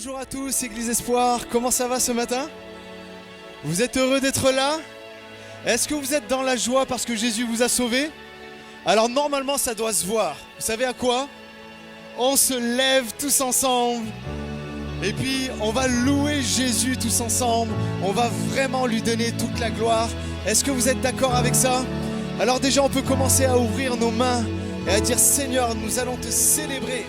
Bonjour à tous, Église Espoir, comment ça va ce matin? Vous êtes heureux d'être là? Est-ce que vous êtes dans la joie parce que Jésus vous a sauvé? Alors normalement ça doit se voir. Vous savez à quoi? On se lève tous ensemble et puis on va louer Jésus tous ensemble. On va vraiment lui donner toute la gloire. Est-ce que vous êtes d'accord avec ça? Alors déjà on peut commencer à ouvrir nos mains et à dire Seigneur, nous allons te célébrer.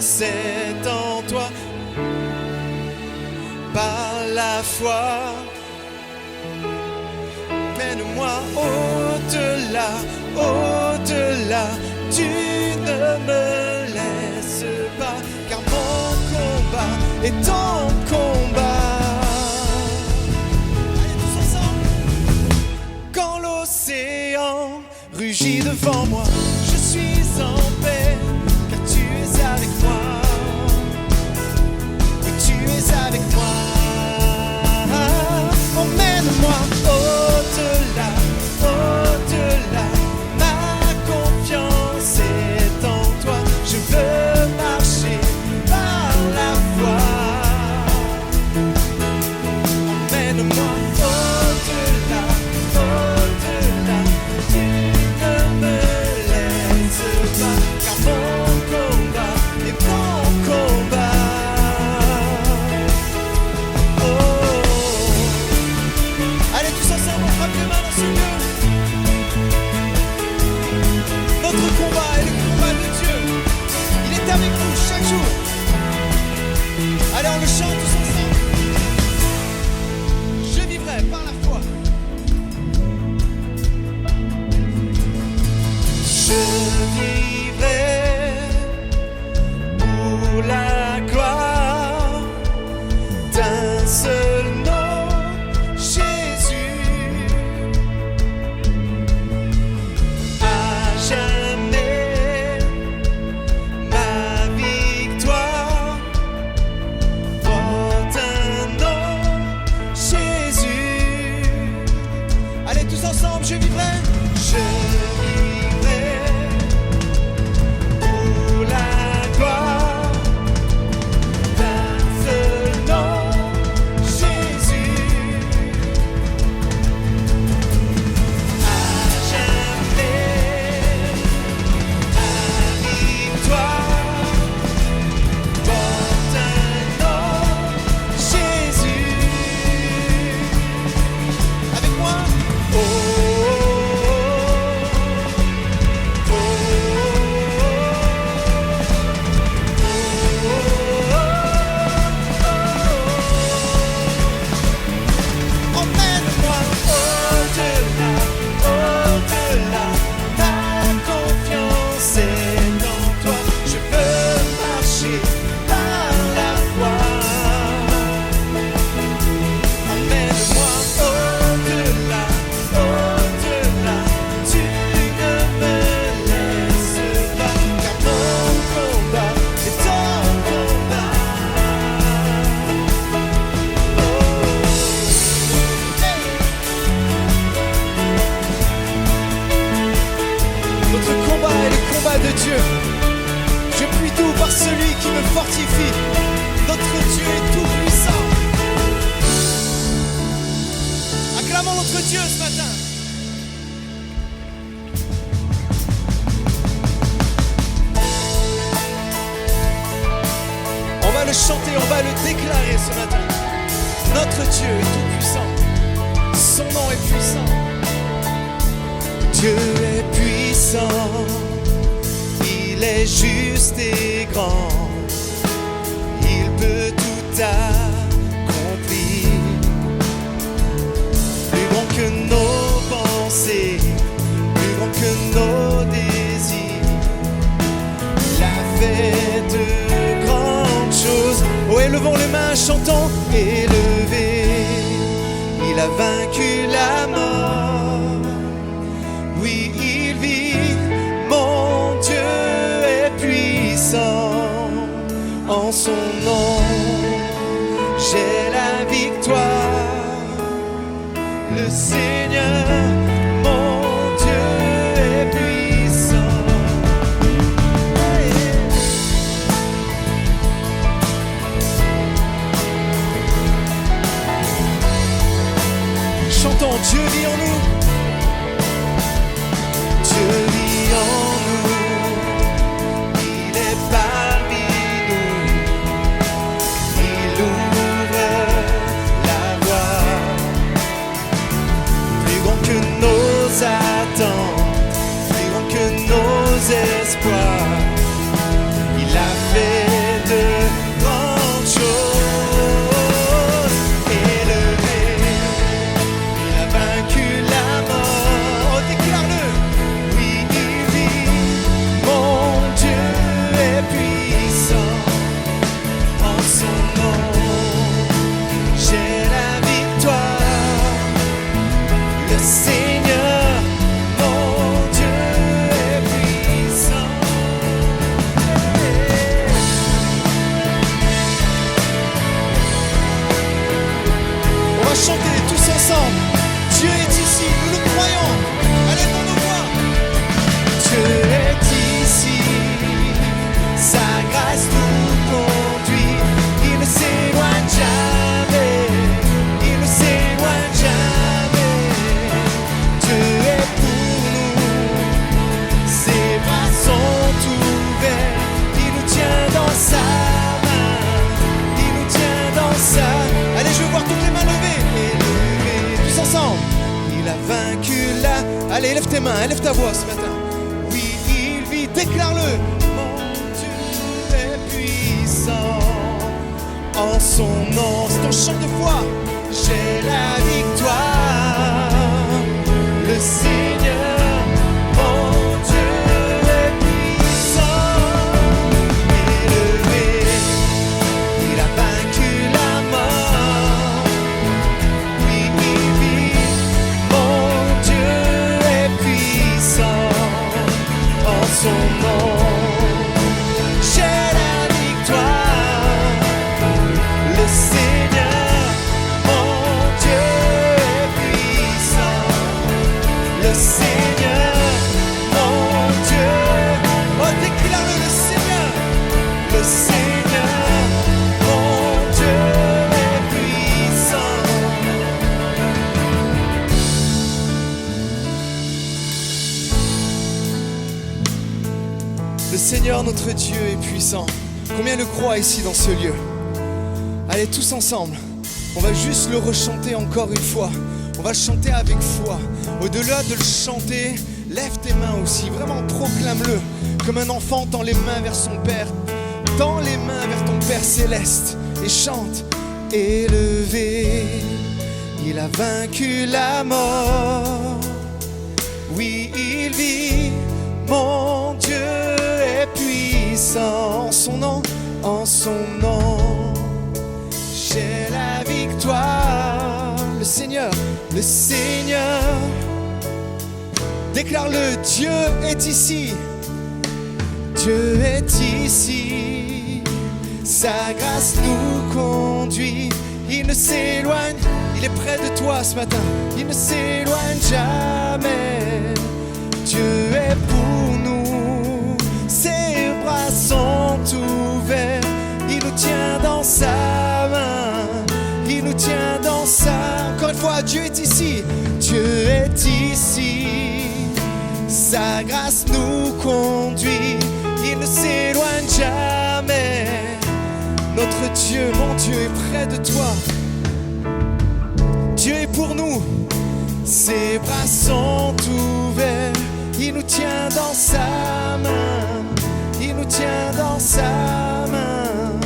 C'est en toi, par la foi. Mène-moi au-delà, au-delà. Tu ne me laisses pas, car mon combat est ton combat. Allez tous ensemble. Quand l'océan rugit devant moi, je suis en paix. Avec moi, oui, tu es avec moi. Emmène-moi au-delà, au-delà. Ma confiance est en toi. Je veux marcher par la foi. Emmène-moi au-delà, au-delà. Tu ne me laisses pas, car mon combat et mon combat. Oh. Allez tous ensemble, on frappe les mains dans ce lieu. Notre combat est le combat de Dieu. Il est avec nous chaque jour. Allez, on le chante tous ensemble. Je vivrai par la foi. Je vivrai pour la gloire d'un seul nom, Jésus. À jamais, ma victoire porte un nom, Jésus. Allez tous ensemble, je vivrai. Je vivrai pour la gloire d'un seul nom, Jésus. À jamais, ma victoire porte un nom, Jésus. Avec moi. Oh, oh, emmène-moi au-delà, au-delà. Ta confiance est en toi. Je veux marcher par la foi. Emmène-moi au-delà, au-delà. Tu ne me laisses pas, car mon combat est ton combat. Notre combat est le combat de Dieu. Je puis tout par celui qui me fortifie. Notre Dieu est tout puissant. Acclamons notre Dieu ce matin. On va le chanter, on va le déclarer ce matin. Notre Dieu est tout puissant. son nom est puissant. Dieu est puissant, il est juste et grand, il peut tout accomplir. Plus grand que nos pensées, plus grand que nos désirs, il a fait de grandes choses. Oh, élevons les mains, chantons, élevez, il a vaincu la mort. Oui, il vit, mon Dieu est puissant, en son nom, j'ai la victoire. Le Seigneur, mon Dieu est puissant. Chantons, Dieu vit en nous. Dieu vit en nous, il est parmi nous, il ouvre la voie. Plus grand que nos attentes, plus grand que nos espoirs, il a fait de grandes choses. Élevé, il a vaincu la mort. Oh, déclare-le. Oui, il vit, mon Dieu est puissant, en son nom, j'ai la victoire. Le Seigneur, mon Dieu est puissant. On va chanter tous ensemble. Dieu est ici, nous le croyons. Allez, dans nos voix. Dieu est ici, sa grâce nous conduit. Il ne s'éloigne jamais, il ne s'éloigne jamais. Dieu est pour nous, ses bras sont ouverts. Il nous tient dans sa main, il nous tient dans sa. Allez, je veux voir toutes les mains levées. Élevées, tous ensemble. Il a vaincu la. Allez, lève tes mains, lève ta voix ce matin. Oui, il vit, déclare-le. Mon Dieu est puissant, en son nom. C'est ton chant de foi. J'ai la victoire. Le Seigneur, mon Dieu est puissant. Élevé, il a vaincu la mort. Oui, il vit, mon Dieu est puissant, en son nom, j'ai la victoire. Le Seigneur, mon Dieu est puissant. Le Seigneur, mon Dieu. Oh, déclare-le, le Seigneur. Le Seigneur, mon Dieu est puissant. Le Seigneur, notre Dieu, est puissant. Combien le croient ici dans ce lieu? Allez, tous ensemble, on va juste le rechanter encore une fois. On va le chanter avec foi. Au-delà de le chanter, lève tes mains aussi. Vraiment, proclame-le. Comme un enfant tend les mains vers son Père. Tends les mains vers ton Père céleste et chante. Élevé, il a vaincu la mort. Oui, il vit, mon Dieu est puissant. En son nom, en son nom, j'ai la victoire. Le Seigneur, déclare-le, Dieu est ici. Dieu est ici, sa grâce nous conduit. Il ne s'éloigne, il est près de toi ce matin. Il ne s'éloigne jamais. Dieu est pour nous, ses bras sont ouverts. Il nous tient dans sa main, il nous tient dans sa. Encore une fois, Dieu est ici. Dieu est ici, sa grâce nous conduit. Il ne s'éloigne jamais. Notre Dieu, mon Dieu, est près de toi. Dieu est pour nous, Ses bras sont ouverts, il nous tient dans sa main, il nous tient dans sa main.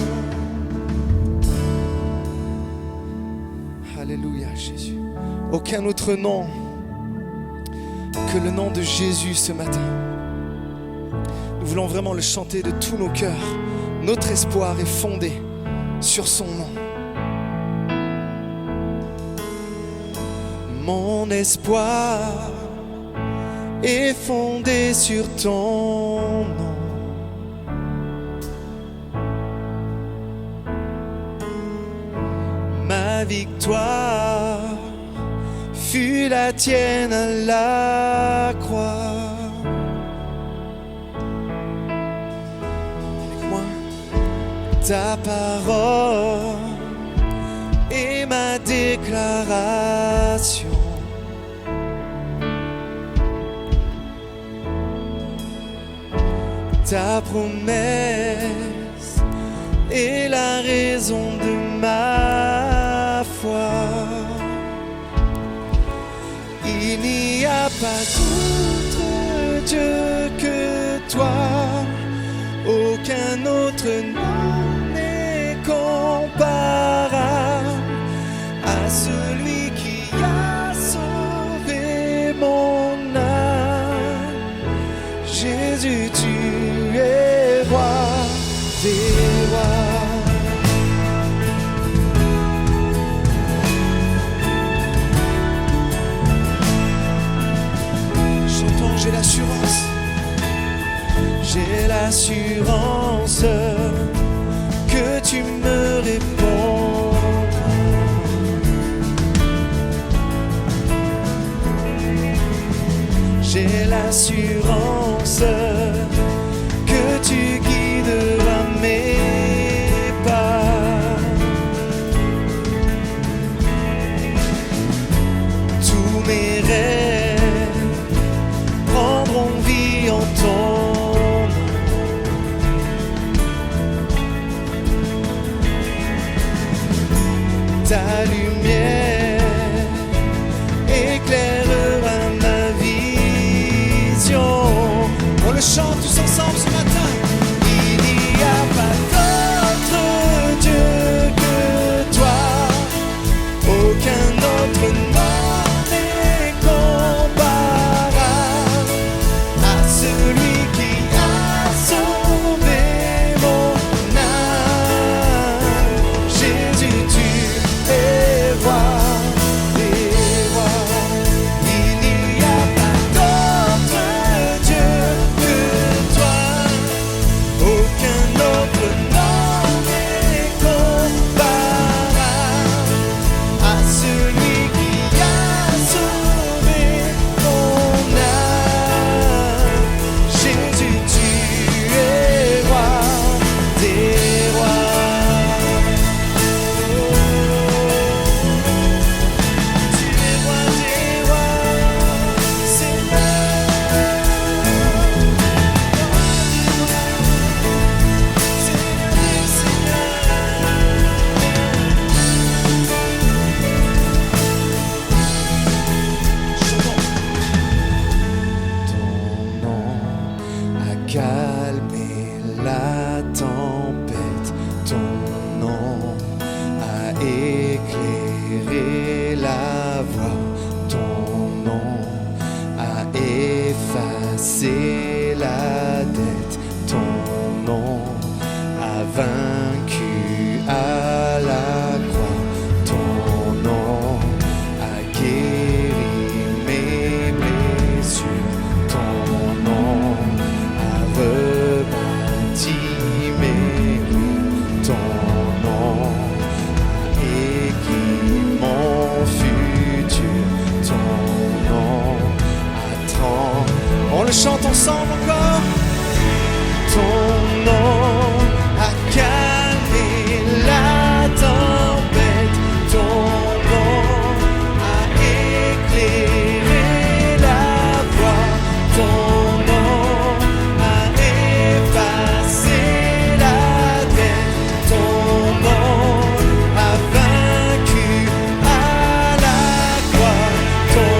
Alléluia Jésus. Aucun autre nom que le nom de Jésus ce matin. Nous voulons vraiment le chanter de tous nos cœurs. Notre espoir est fondé sur son nom. Mon espoir est fondé sur ton nom. Ma victoire fut la tienne à la croix. Avec moi, ta parole est ma déclaration. Ta promesse est la raison de ma foi. Il n'y a pas d'autre Dieu que toi, aucun autre nom n'est comparable à celui qui a sauvé mon âme. Jésus, tu es roi des rois. Chantons, j'ai l'assurance que tu me répondras. J'ai l'assurance que tu guideras mes pas. Tous mes rêves prendront vie en ton nom. Ta lumière éclairera ma vision. On le chante tous ensemble ce matin. Il n'y a pas d'autre Dieu que toi, aucun autre nom n'est comparable à celui qui a sauvé mon âme. Jésus, tu es roi des rois. Il n'y a pas d'autre Dieu que toi, aucun autre nom n'est comparable à celui qui a sauvé mon âme. Jésus, tu es roi des rois. Tu es roi des rois, Seigneur. Seigneur des Ton nom a calmé la tempête, ton nom a éclairé la voie, ton nom a effacé la dette, ton nom a vaincu à la croix, ton nom a guéri mes blessures, ton nom a rebâti mes rues, ton nom a écrit mon futur, ton nom a on le chante ensemble encore. Ton nom a calmé la tempête, ton nom a éclairé la voie, ton nom a effacé la dette, ton nom a vaincu à la croix, ton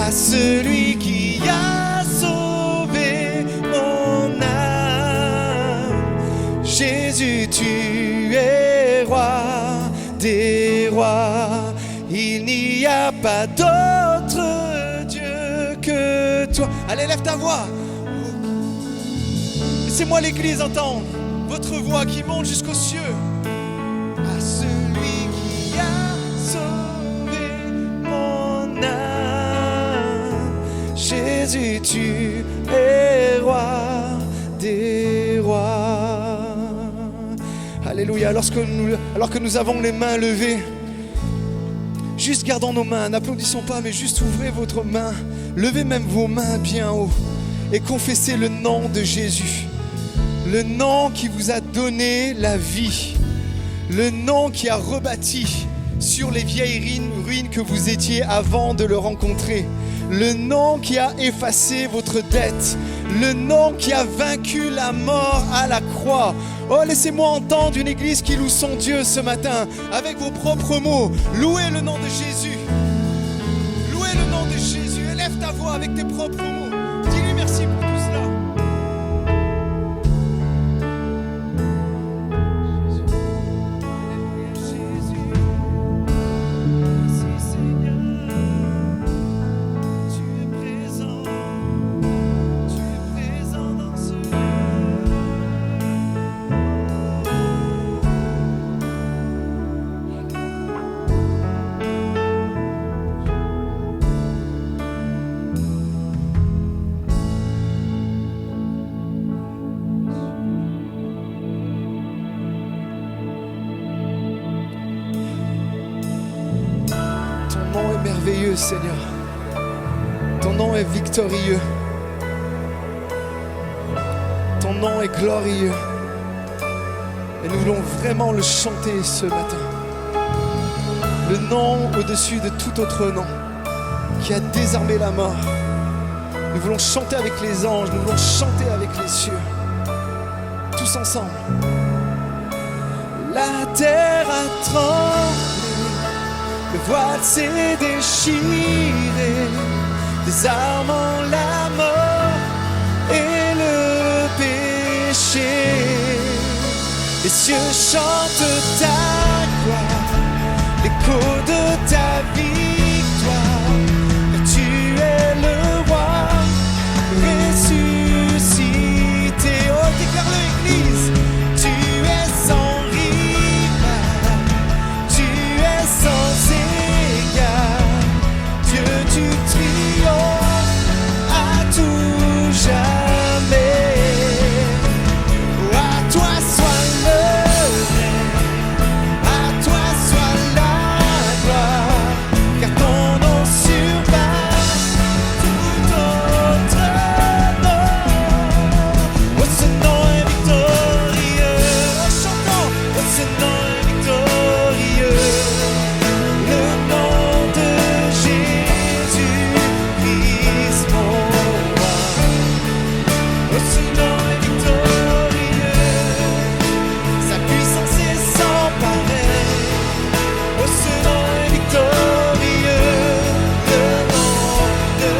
à celui qui a sauvé mon âme. Jésus, tu es roi des rois. Il n'y a pas d'autre Dieu que toi. Allez, lève ta voix. Laissez-moi l'église entendre votre voix qui monte jusqu'aux cieux. À celui qui a sauvé mon âme. Jésus, tu es roi des rois. Alléluia. Alors que nous avons les mains levées, juste gardons nos mains, n'applaudissons pas, mais juste ouvrez votre main, levez même vos mains bien haut et confessez le nom de Jésus. Le nom qui vous a donné la vie, le nom qui a rebâti sur les vieilles ruines que vous étiez avant de le rencontrer, le nom qui a effacé votre dette, le nom qui a vaincu la mort à la croix. Oh, laissez-moi entendre une église qui loue son Dieu ce matin, avec vos propres mots. Louez le nom de Jésus. Louez le nom de Jésus. Élève ta voix avec tes propres mots. Dis-lui merci pour tout cela. Merveilleux Seigneur, ton nom est victorieux, ton nom est glorieux et nous voulons vraiment le chanter ce matin. Le nom au-dessus de tout autre nom qui a désarmé la mort. Nous voulons chanter avec les anges, nous voulons chanter avec les cieux, tous ensemble. La terre a tremblé, le voile s'est déchiré, désarmant la mort et le péché. Les cieux chantent ta gloire, l'écho de ta victoire. Tu es le roi ressuscité. Oh, déclare-le, Église. Tu es sans rival, tu es sans égard. Dieu, tu triomphes à tout jamais. À toi soit le règne, à toi soit la gloire, car ton nom surpasse tout autre nom. Oh, ce nom est victorieux. Oh, chantons. Oh, ce nom est victorieux. Le nom de Jésus Christ, mon roi. Oh, ce nom est victorieux. Sa puissance est sans pareil. Oh, ce nom est victorieux. Le nom de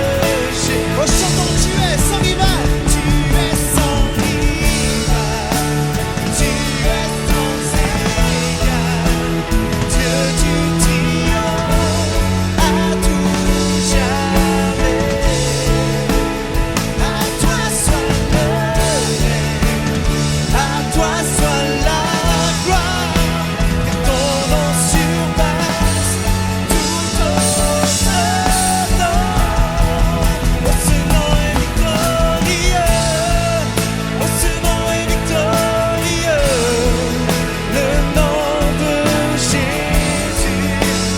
Jésus. Oh, chantons, tu es sans rival. Tu es sans rival. Tu es sans égard. Dieu, tu triomphes à tout jamais. À toi soit le règne, à toi soit la gloire, car ton nom surpasse tout autre nom. Oh, ce nom est victorieux. Oh, ce nom est victorieux. Le nom de Jésus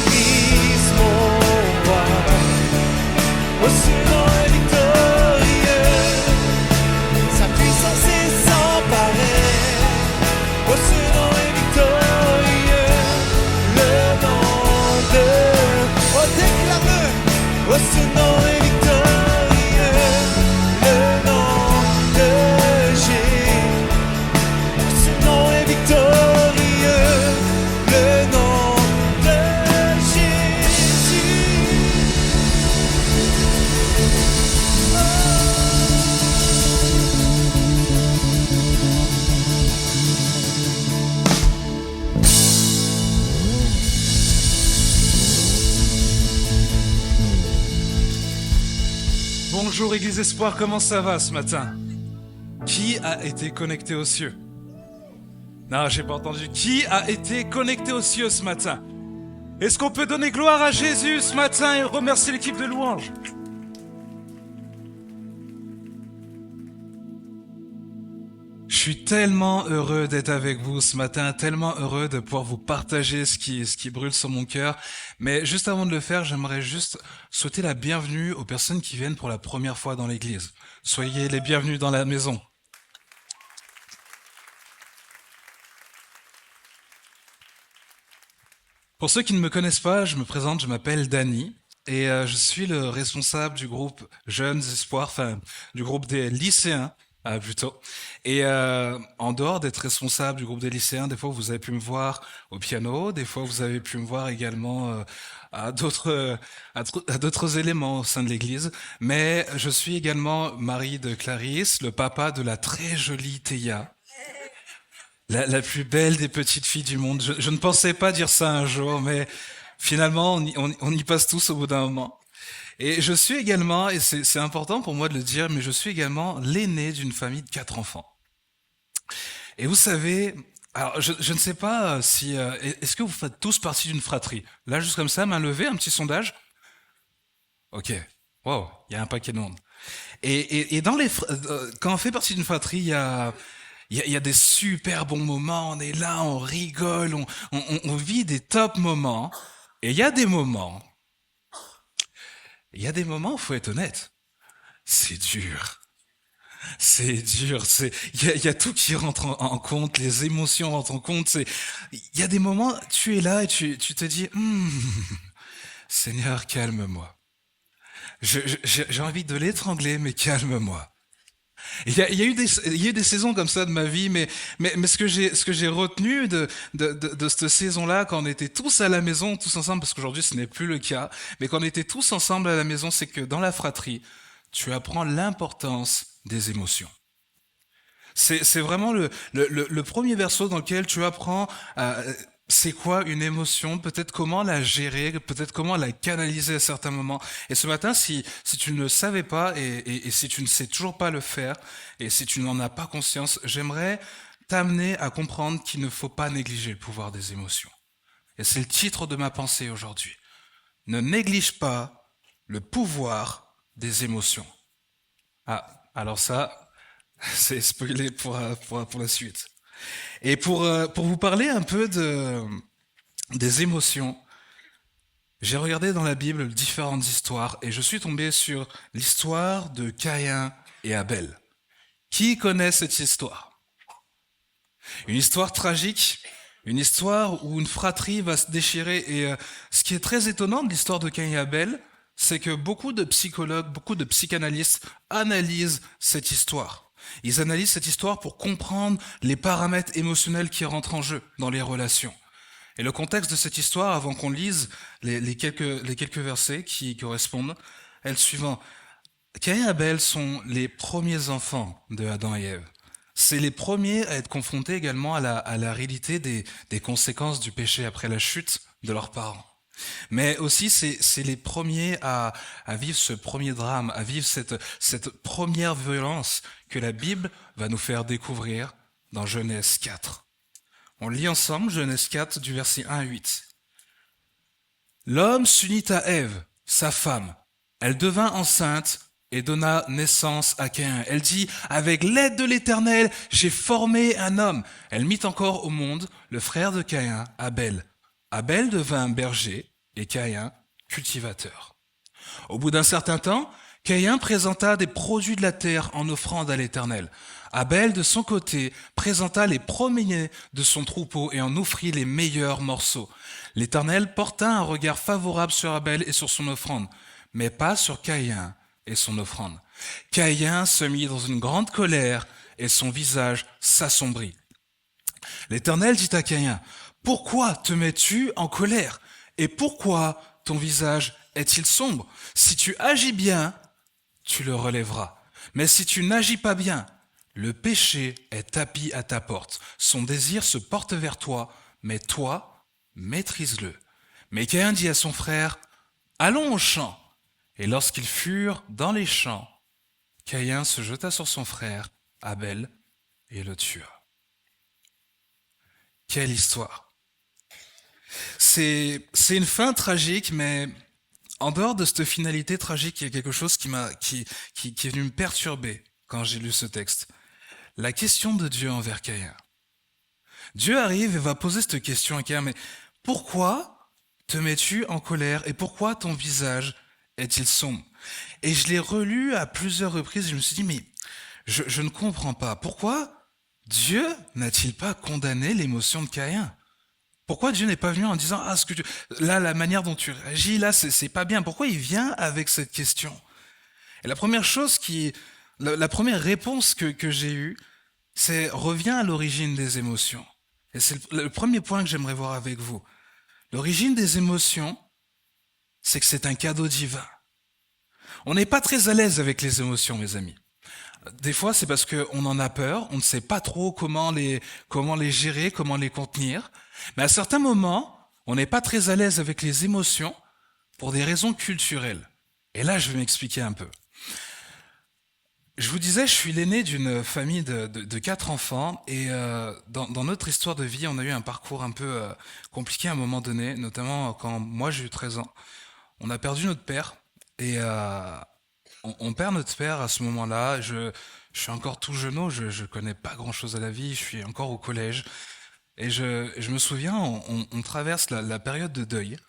Christ, mon roi. Oh, ce nom est victorieux. Sa puissance est sans pareil. Oh, ce nom est victorieux. Le nom de... Oh, déclare-le. Oh, ce nom est victorieux. Le nom de Jésus. Oh, ce nom est victorieux. Le nom de Jésus. Bonjour Église Espoir, comment ça va ce matin? Qui a été connecté aux cieux? Non, j'ai pas entendu. Qui a été connecté aux cieux ce matin? Est-ce qu'on peut donner gloire à Jésus ce matin et remercier l'équipe de louanges? Je suis tellement heureux d'être avec vous ce matin, tellement heureux de pouvoir vous partager ce qui brûle sur mon cœur. Mais juste avant de le faire, j'aimerais juste souhaiter la bienvenue aux personnes qui viennent pour la première fois dans l'église. Soyez les bienvenus dans la maison. Pour ceux qui ne me connaissent pas, je me présente, je m'appelle Danny. Et je suis le responsable du groupe Jeunes Espoirs, enfin du groupe des lycéens plutôt. Et en dehors d'être responsable du groupe des lycéens, des fois vous avez pu me voir au piano, des fois vous avez pu me voir également à d'autres éléments au sein de l'église. Mais je suis également mari de Clarisse, le papa de la très jolie Théa. La plus belle des petites filles du monde. Je ne pensais pas dire ça un jour, mais finalement, on y passe tous au bout d'un moment. Et je suis également, et c'est important pour moi de le dire, mais je suis également l'aîné d'une famille de 4 enfants. Et vous savez, alors je ne sais pas si... est-ce que vous faites tous partie d'une fratrie? Là, juste comme ça, main levée, un petit sondage? Ok. Wow, il y a un paquet de monde. Et quand on fait partie d'une fratrie, il y a des super bons moments, on est là, on rigole, on vit des top moments. Et il y a des moments, faut être honnête, c'est dur. C'est dur, il y a tout qui rentre en compte, les émotions rentrent en compte. Il y a des moments, tu es là et tu te dis, Seigneur, calme-moi. J'ai envie de l'étrangler, mais calme-moi. Il y a eu des saisons comme ça de ma vie, mais ce que j'ai retenu de cette saison-là, quand on était tous à la maison, tous ensemble, parce qu'aujourd'hui ce n'est plus le cas, mais quand on était tous ensemble à la maison, c'est que dans la fratrie, tu apprends l'importance des émotions. C'est vraiment le premier verso dans lequel tu apprends c'est quoi une émotion, peut-être comment la gérer, peut-être comment la canaliser à certains moments. Et ce matin, si tu ne le savais pas et si tu ne sais toujours pas le faire et si tu n'en as pas conscience, j'aimerais t'amener à comprendre qu'il ne faut pas négliger le pouvoir des émotions. Et c'est le titre de ma pensée aujourd'hui. Ne néglige pas le pouvoir des émotions. Ah, alors ça, c'est spoilé pour la suite. Et pour vous parler un peu des émotions, j'ai regardé dans la Bible différentes histoires et je suis tombé sur l'histoire de Caïn et Abel. Qui connaît cette histoire? Une histoire tragique, une histoire où une fratrie va se déchirer. Et ce qui est très étonnant de l'histoire de Caïn et Abel, c'est que beaucoup de psychologues, beaucoup de psychanalystes analysent cette histoire. Ils analysent cette histoire pour comprendre les paramètres émotionnels qui rentrent en jeu dans les relations. Et le contexte de cette histoire, avant qu'on lise les quelques versets qui correspondent, est le suivant. Caïn et Abel sont les premiers enfants de Adam et Ève. C'est les premiers à être confrontés également à la réalité des conséquences du péché après la chute de leurs parents. Mais aussi, c'est les premiers à vivre ce premier drame, à vivre cette première violence que la Bible va nous faire découvrir dans Genèse 4. On lit ensemble Genèse 4 du verset 1 à 8. L'homme s'unit à Ève, sa femme. Elle devint enceinte et donna naissance à Caïn. Elle dit, avec l'aide de l'Éternel, j'ai formé un homme. Elle mit encore au monde le frère de Caïn, Abel. Abel devint berger et Caïn cultivateur. Au bout d'un certain temps, Caïn présenta des produits de la terre en offrande à l'Éternel. Abel, de son côté, présenta les premiers de son troupeau et en offrit les meilleurs morceaux. L'Éternel porta un regard favorable sur Abel et sur son offrande, mais pas sur Caïn et son offrande. Caïn se mit dans une grande colère et son visage s'assombrit. L'Éternel dit à Caïn, « Pourquoi te mets-tu en colère? Et pourquoi ton visage est-il sombre? Si tu agis bien, tu le relèveras. Mais si tu n'agis pas bien, le péché est tapis à ta porte. Son désir se porte vers toi, mais toi, maîtrise-le. » Mais Caïn dit à son frère, « Allons au champ. » Et lorsqu'ils furent dans les champs, Caïn se jeta sur son frère, Abel, et le tua. Quelle histoire! C'est une fin tragique, mais en dehors de cette finalité tragique, il y a quelque chose qui est venu me perturber quand j'ai lu ce texte. La question de Dieu envers Caïn. Dieu arrive et va poser cette question à Caïn, mais pourquoi te mets-tu en colère et pourquoi ton visage est-il sombre? Et je l'ai relu à plusieurs reprises et je me suis dit, mais je ne comprends pas. Pourquoi Dieu n'a-t-il pas condamné l'émotion de Caïn? Pourquoi Dieu n'est pas venu en disant, là, la manière dont tu réagis, là, c'est pas bien. Pourquoi il vient avec cette question? Et la première chose la première réponse que j'ai eue, c'est reviens à l'origine des émotions. Et c'est le premier point que j'aimerais voir avec vous. L'origine des émotions, c'est que c'est un cadeau divin. On n'est pas très à l'aise avec les émotions, mes amis. Des fois, c'est parce qu'on en a peur, on ne sait pas trop comment les gérer, comment les contenir. Mais à certains moments, on n'est pas très à l'aise avec les émotions pour des raisons culturelles. Et là, je vais m'expliquer un peu. Je vous disais, je suis l'aîné d'une famille de 4 enfants et dans notre histoire de vie, on a eu un parcours un peu compliqué à un moment donné, notamment quand moi j'ai eu 13 ans. On a perdu notre père et on perd notre père à ce moment-là. Je suis encore tout jeune, je connais pas grand-chose à la vie, je suis encore au collège. Et je me souviens, on traverse la période de deuil.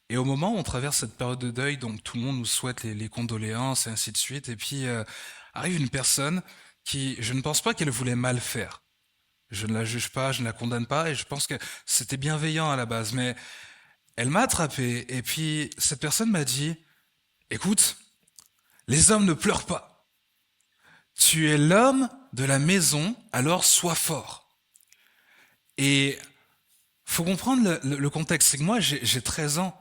Et au moment où on traverse cette période de deuil, donc tout le monde nous souhaite les condoléances et ainsi de suite. Et puis arrive une personne qui, je ne pense pas qu'elle voulait mal faire. Je ne la juge pas, je ne la condamne pas, et je pense que c'était bienveillant à la base. Mais elle m'a attrapé, et puis cette personne m'a dit, écoute, les hommes ne pleurent pas. Tu es l'homme de la maison, alors sois fort. Et faut comprendre le contexte. C'est que moi, j'ai 13 ans.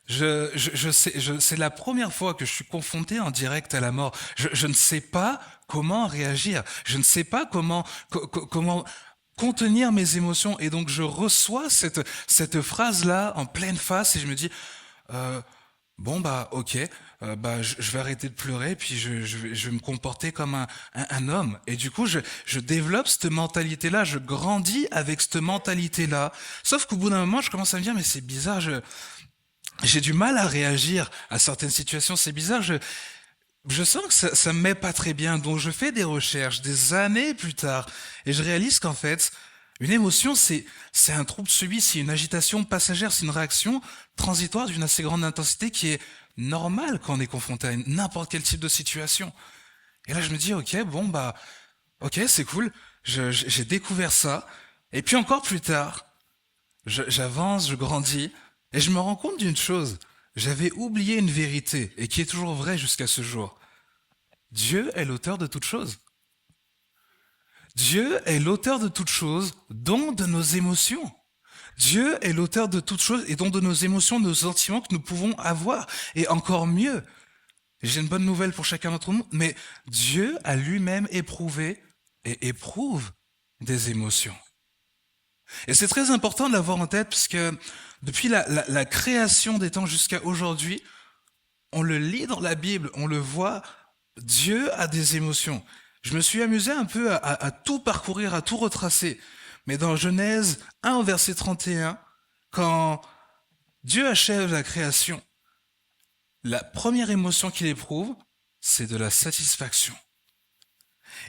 C'est la première fois que je suis confronté en direct à la mort. Je ne sais pas comment réagir. Je ne sais pas comment contenir mes émotions. Et donc, je reçois cette phrase-là en pleine face et je me dis, bon, ok, je vais arrêter de pleurer, puis je vais me comporter comme un homme. Et du coup, je développe cette mentalité-là, je grandis avec cette mentalité-là. Sauf qu'au bout d'un moment, je commence à me dire, mais c'est bizarre, j'ai du mal à réagir à certaines situations, c'est bizarre, je sens que ça me met pas très bien, donc je fais des recherches des années plus tard, et je réalise qu'en fait, une émotion, c'est un trouble subit, c'est une agitation passagère, c'est une réaction transitoire d'une assez grande intensité qui est normale quand on est confronté à n'importe quel type de situation. Et là, je me dis, ok, c'est cool, j'ai découvert ça, et puis encore plus tard, j'avance, je grandis, et je me rends compte d'une chose, j'avais oublié une vérité, et qui est toujours vraie jusqu'à ce jour. Dieu est l'auteur de toutes choses. Dieu est l'auteur de toutes choses, dont de nos émotions. Dieu est l'auteur de toutes choses, et dont de nos émotions, de nos sentiments que nous pouvons avoir. Et encore mieux, j'ai une bonne nouvelle pour chacun d'entre nous, mais Dieu a lui-même éprouvé et éprouve des émotions. Et c'est très important de l'avoir en tête, parce que depuis la création des temps jusqu'à aujourd'hui, on le lit dans la Bible, on le voit, Dieu a des émotions. Je me suis amusé un peu à tout parcourir, à tout retracer. Mais dans Genèse 1, verset 31, quand Dieu achève la création, la première émotion qu'il éprouve, c'est de la satisfaction.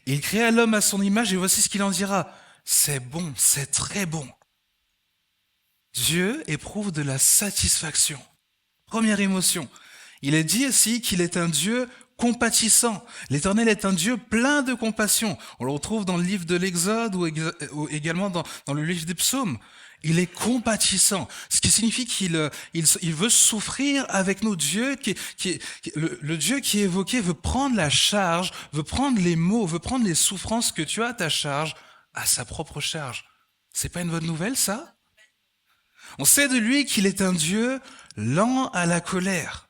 Il créa l'homme à son image et voici ce qu'il en dira. C'est bon, c'est très bon. Dieu éprouve de la satisfaction. Première émotion. Il est dit ici qu'il est un Dieu compatissant. L'Éternel est un Dieu plein de compassion. On le retrouve dans le livre de l'Exode ou également dans le livre des Psaumes. Il est compatissant, ce qui signifie qu'il veut souffrir avec nous. Le Dieu qui est évoqué veut prendre la charge, veut prendre les maux, veut prendre les souffrances que tu as à ta charge, à sa propre charge. C'est pas une bonne nouvelle, ça? On sait de lui qu'il est un Dieu lent à la colère,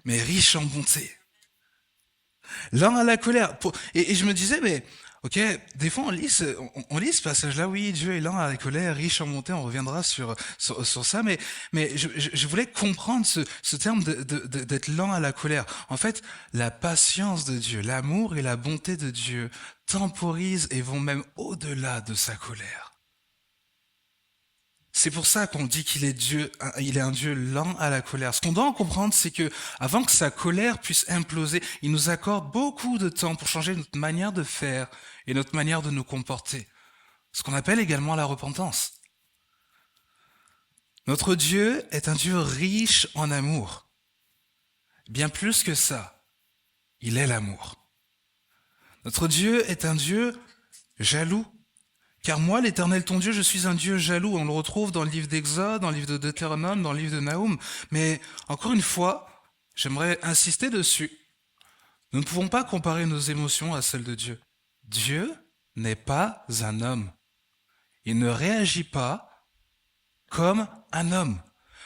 mais riche en bonté. Lent à la colère. Et je me disais, mais Ok, des fois on lit ce passage-là, oui, Dieu est lent à la colère, riche en bonté, on reviendra sur ça, mais je voulais comprendre ce terme d'être lent à la colère. En fait, la patience de Dieu, l'amour et la bonté de Dieu temporisent et vont même au-delà de sa colère. C'est pour ça qu'on dit qu'il est Dieu, il est un Dieu lent à la colère. Ce qu'on doit en comprendre, c'est que avant que sa colère puisse imploser, il nous accorde beaucoup de temps pour changer notre manière de faire et notre manière de nous comporter. Ce qu'on appelle également la repentance. Notre Dieu est un Dieu riche en amour. Bien plus que ça, il est l'amour. Notre Dieu est un Dieu jaloux. Car moi, l'Éternel ton Dieu, je suis un Dieu jaloux. On le retrouve dans le livre d'Exode, dans le livre de Deutéronome, dans le livre de Nahum. Mais encore une fois, j'aimerais insister dessus. Nous ne pouvons pas comparer nos émotions à celles de Dieu. Dieu n'est pas un homme. Il ne réagit pas comme un homme.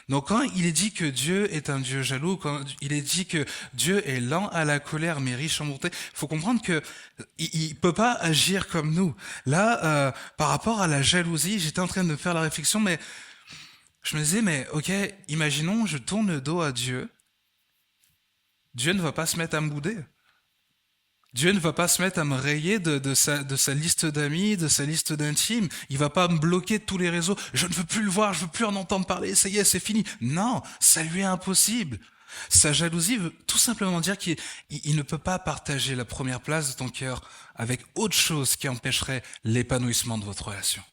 Donc quand il est dit que Dieu est un Dieu jaloux, quand il est dit que Dieu est lent à la colère mais riche en bonté, il faut comprendre que il peut pas agir comme nous. Là, par rapport à la jalousie, j'étais en train de faire la réflexion, mais je me disais, mais ok, imaginons, je tourne le dos à Dieu. Dieu ne va pas se mettre à me bouder. Dieu ne va pas se mettre à me rayer de sa liste d'amis, de sa liste d'intimes. Il va pas me bloquer de tous les réseaux. Je ne veux plus le voir, je veux plus en entendre parler. Ça y est, c'est fini. Non, ça lui est impossible. Sa jalousie veut tout simplement dire qu'il ne peut pas partager la première place de ton cœur avec autre chose qui empêcherait l'épanouissement de votre relation.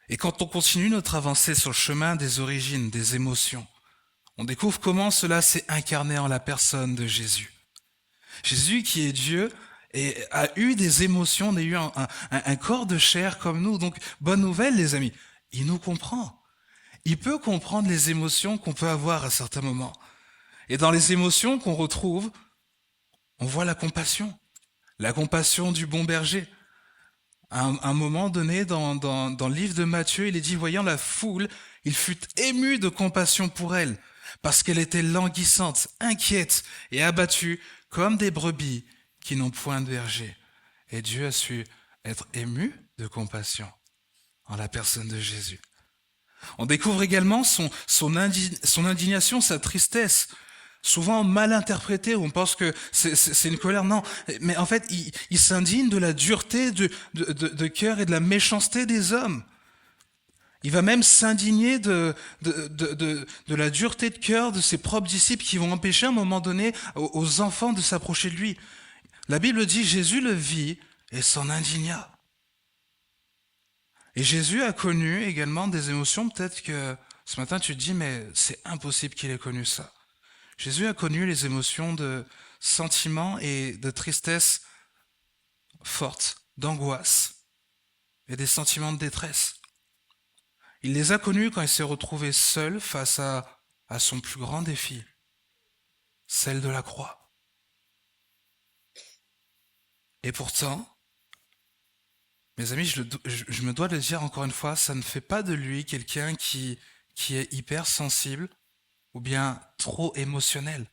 Et quand on continue notre avancée sur le chemin des origines, des émotions, on découvre comment cela s'est incarné en la personne de Jésus. Jésus qui est Dieu et a eu des émotions, a eu un corps de chair comme nous. Donc, bonne nouvelle les amis, il nous comprend. Il peut comprendre les émotions qu'on peut avoir à certains moments. Et dans les émotions qu'on retrouve, on voit la compassion du bon berger. À un moment donné, dans le livre de Matthieu, il est dit, voyant la foule, il fut ému de compassion pour elle, parce qu'elle était languissante, inquiète et abattue, comme des brebis qui n'ont point de berger. Et Dieu a su être ému de compassion en la personne de Jésus. On découvre également son indignation, sa tristesse, souvent mal interprétée, où on pense que c'est une colère. Non, mais en fait, il s'indigne de la dureté de cœur et de la méchanceté des hommes. Il va même s'indigner de la dureté de cœur de ses propres disciples qui vont empêcher à un moment donné aux enfants de s'approcher de lui. La Bible dit, Jésus le vit et s'en indigna. Et Jésus a connu également des émotions, peut-être que ce matin tu te dis, mais c'est impossible qu'il ait connu ça. Jésus a connu les émotions de sentiment et de tristesse forte, d'angoisse et des sentiments de détresse. Il les a connus quand il s'est retrouvé seul face à son plus grand défi, celle de la croix. Et pourtant, mes amis, je me dois de le dire encore une fois, ça ne fait pas de lui quelqu'un qui est hyper sensible ou bien trop émotionnel.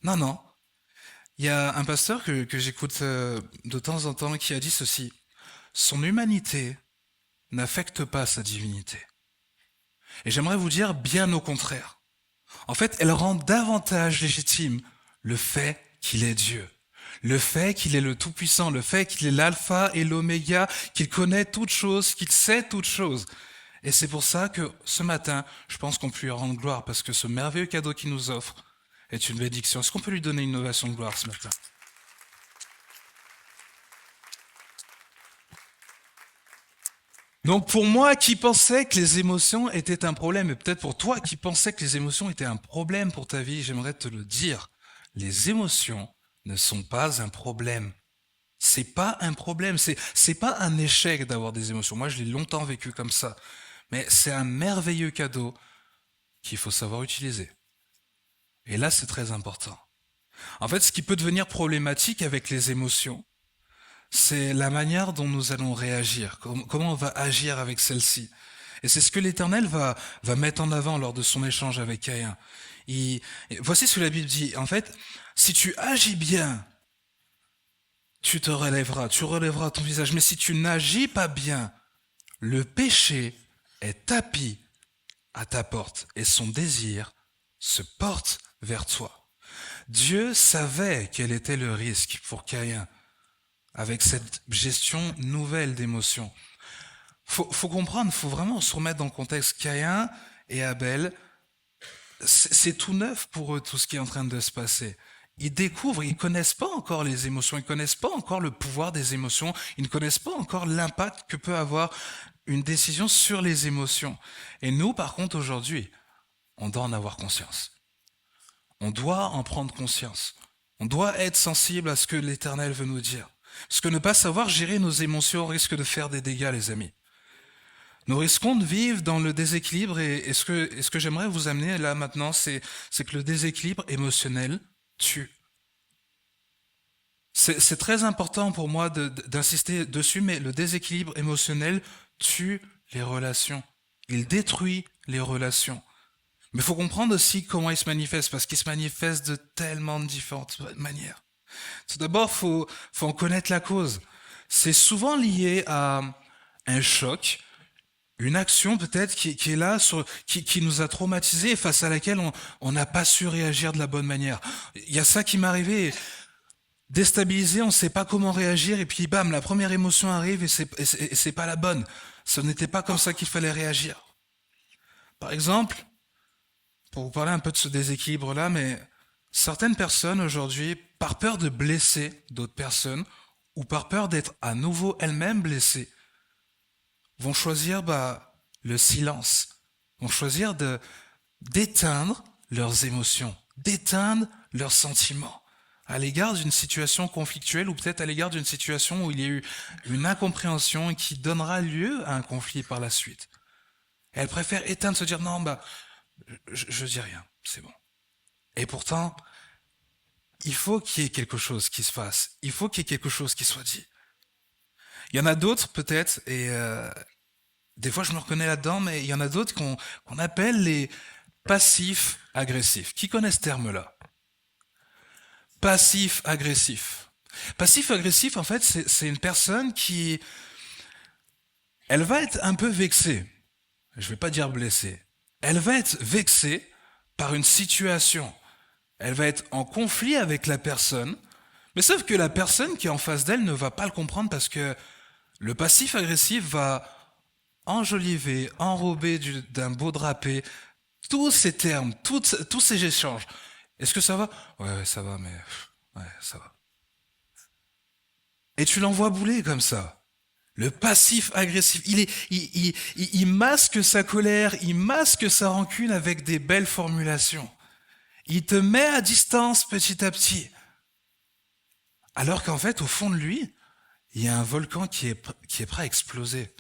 Non, non. Il y a un pasteur que j'écoute de temps en temps qui a dit ceci. Son humanité n'affecte pas sa divinité. Et j'aimerais vous dire bien au contraire. En fait, elle rend davantage légitime le fait qu'il est Dieu. Le fait qu'il est le Tout-Puissant, le fait qu'il est l'alpha et l'oméga, qu'il connaît toutes choses, qu'il sait toutes choses. Et c'est pour ça que ce matin, je pense qu'on peut lui rendre gloire, parce que ce merveilleux cadeau qu'il nous offre est une bénédiction. Est-ce qu'on peut lui donner une ovation de gloire ce matin ? Donc pour moi qui pensais que les émotions étaient un problème, et peut-être pour toi qui pensais que les émotions étaient un problème pour ta vie, j'aimerais te le dire. Les émotions ne sont pas un problème. C'est pas un problème, c'est pas un échec d'avoir des émotions. Moi, je l'ai longtemps vécu comme ça. Mais c'est un merveilleux cadeau qu'il faut savoir utiliser. Et là, c'est très important. En fait, ce qui peut devenir problématique avec les émotions, c'est la manière dont nous allons réagir, comment on va agir avec celle-ci. Et c'est ce que l'Éternel va mettre en avant lors de son échange avec Caïn. Voici ce que la Bible dit. En fait, si tu agis bien, tu relèveras ton visage. Mais si tu n'agis pas bien, le péché est tapi à ta porte et son désir se porte vers toi. Dieu savait quel était le risque pour Caïn avec cette gestion nouvelle d'émotions. Faut comprendre, faut vraiment se remettre dans le contexte. Caïn et Abel, c'est tout neuf pour eux tout ce qui est en train de se passer. Ils découvrent, ils connaissent pas encore les émotions, ils connaissent pas encore le pouvoir des émotions, ils ne connaissent pas encore l'impact que peut avoir une décision sur les émotions. Et nous, par contre, aujourd'hui, on doit en avoir conscience. On doit en prendre conscience. On doit être sensible à ce que l'Éternel veut nous dire. Parce que ne pas savoir gérer nos émotions risque de faire des dégâts, les amis. Nous risquons de vivre dans le déséquilibre et ce que j'aimerais vous amener là maintenant, c'est que le déséquilibre émotionnel tue. C'est très important pour moi d'insister dessus, mais le déséquilibre émotionnel tue les relations. Il détruit les relations. Mais il faut comprendre aussi comment il se manifeste, parce qu'il se manifeste de tellement de différentes manières. Tout d'abord, faut en connaître la cause. C'est souvent lié à un choc, une action peut-être qui est là, qui nous a traumatisés, face à laquelle on n'a pas su réagir de la bonne manière. Il y a ça qui m'est arrivé, déstabilisé, on ne sait pas comment réagir, et puis bam, la première émotion arrive et c'est pas la bonne. Ce n'était pas comme ça qu'il fallait réagir. Par exemple, pour vous parler un peu de ce déséquilibre-là, mais certaines personnes aujourd'hui, par peur de blesser d'autres personnes, ou par peur d'être à nouveau elles-mêmes blessées, vont choisir le silence, vont choisir d'éteindre leurs émotions, d'éteindre leurs sentiments à l'égard d'une situation conflictuelle ou peut-être à l'égard d'une situation où il y a eu une incompréhension qui donnera lieu à un conflit par la suite. Et elles préfèrent éteindre, se dire non, je dis rien, c'est bon. Et pourtant, il faut qu'il y ait quelque chose qui se fasse, il faut qu'il y ait quelque chose qui soit dit. Il y en a d'autres peut-être, et des fois je me reconnais là-dedans, mais il y en a d'autres qu'on appelle les passifs agressifs. Qui connaît ce terme-là? Passif-agressif. Passif-agressif, en fait, c'est une personne qui... Elle va être un peu vexée. Je ne vais pas dire blessée. Elle va être vexée par une situation. Elle va être en conflit avec la personne, mais sauf que la personne qui est en face d'elle ne va pas le comprendre parce que le passif-agressif va enjoliver, enrober d'un beau drapé tous ces termes, tous ces échanges. Est-ce que ça va? Ouais, ça va, mais... Ouais, ça va. Et tu l'envoies bouler comme ça. Le passif agressif, il masque sa colère, il masque sa rancune avec des belles formulations. Il te met à distance petit à petit. Alors qu'en fait, au fond de lui, il y a un volcan qui est prêt à exploser.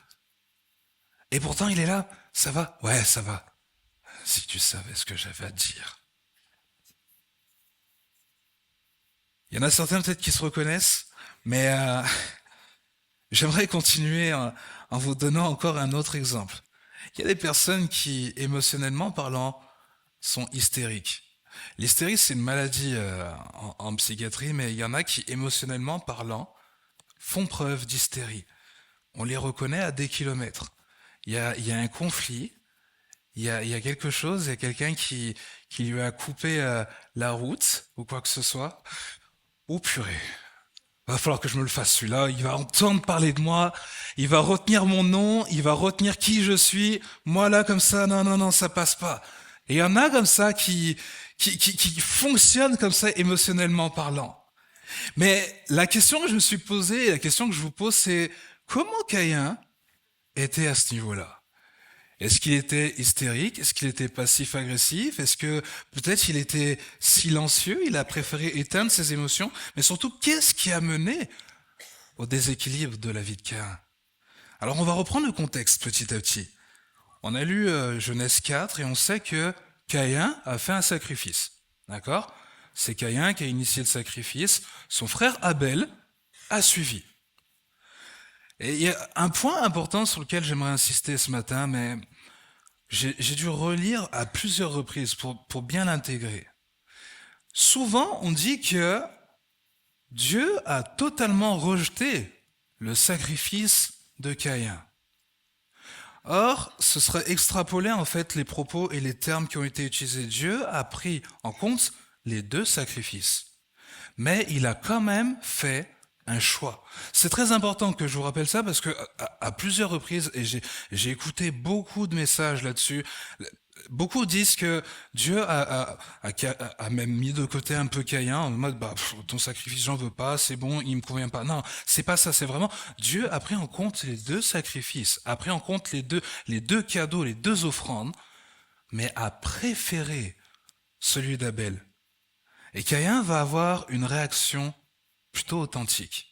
Et pourtant, il est là. Ça va? Ouais, ça va. Si tu savais ce que j'avais à te dire. Il y en a certains peut-être qui se reconnaissent, mais j'aimerais continuer en vous donnant encore un autre exemple. Il y a des personnes qui, émotionnellement parlant, sont hystériques. L'hystérie, c'est une maladie en psychiatrie, mais il y en a qui, émotionnellement parlant, font preuve d'hystérie. On les reconnaît à des kilomètres. Il y a un conflit, il y a quelque chose, il y a quelqu'un qui lui a coupé la route, ou quoi que ce soit. Oh purée, va falloir que je me le fasse celui-là, il va entendre parler de moi, il va retenir mon nom, il va retenir qui je suis, moi là comme ça, non, ça passe pas. Et il y en a comme ça qui fonctionnent comme ça émotionnellement parlant. Mais la question que je me suis posée, la question que je vous pose, c'est comment Caïn était à ce niveau-là? Est-ce qu'il était hystérique? Est-ce qu'il était passif-agressif? Est-ce que peut-être il était silencieux? Il a préféré éteindre ses émotions? Mais surtout, qu'est-ce qui a mené au déséquilibre de la vie de Caïn? Alors on va reprendre le contexte petit à petit. On a lu Genèse 4 et on sait que Caïn a fait un sacrifice. D'accord? C'est Caïn qui a initié le sacrifice. Son frère Abel a suivi. Et il y a un point important sur lequel j'aimerais insister ce matin, mais j'ai dû relire à plusieurs reprises pour bien l'intégrer. Souvent, on dit que Dieu a totalement rejeté le sacrifice de Caïn. Or, ce serait extrapoler en fait les propos et les termes qui ont été utilisés. Dieu a pris en compte les deux sacrifices, mais il a quand même fait un choix. C'est très important que je vous rappelle ça parce que à plusieurs reprises, et j'ai écouté beaucoup de messages là-dessus, beaucoup disent que Dieu a même mis de côté un peu Caïn en mode ton sacrifice j'en veux pas, c'est bon, il me convient pas. Non, c'est pas ça, c'est vraiment Dieu a pris en compte les deux sacrifices, a pris en compte les deux cadeaux, les deux offrandes, mais a préféré celui d'Abel. Et Caïn va avoir une réaction plutôt authentique.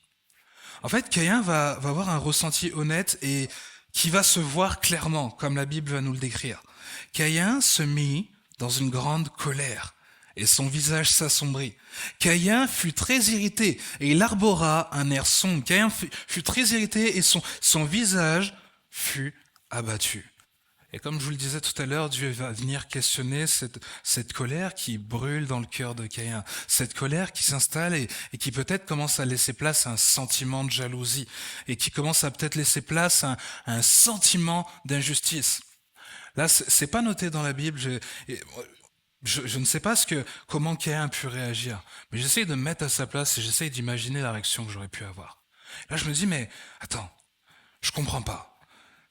En fait, Caïn va avoir un ressenti honnête et qui va se voir clairement, comme la Bible va nous le décrire. Caïn se mit dans une grande colère et son visage s'assombrit. Caïn fut très irrité et il arbora un air sombre. Caïn fut très irrité et son visage fut abattu. Et comme je vous le disais tout à l'heure, Dieu va venir questionner cette colère qui brûle dans le cœur de Caïn. Cette colère qui s'installe et qui peut-être commence à laisser place à un sentiment de jalousie. Et qui commence à peut-être laisser place à un sentiment d'injustice. Là, c'est pas noté dans la Bible. Je ne sais pas comment Caïn a pu réagir. Mais j'essaie de me mettre à sa place et j'essaie d'imaginer la réaction que j'aurais pu avoir. Là, je me dis, mais attends, je comprends pas.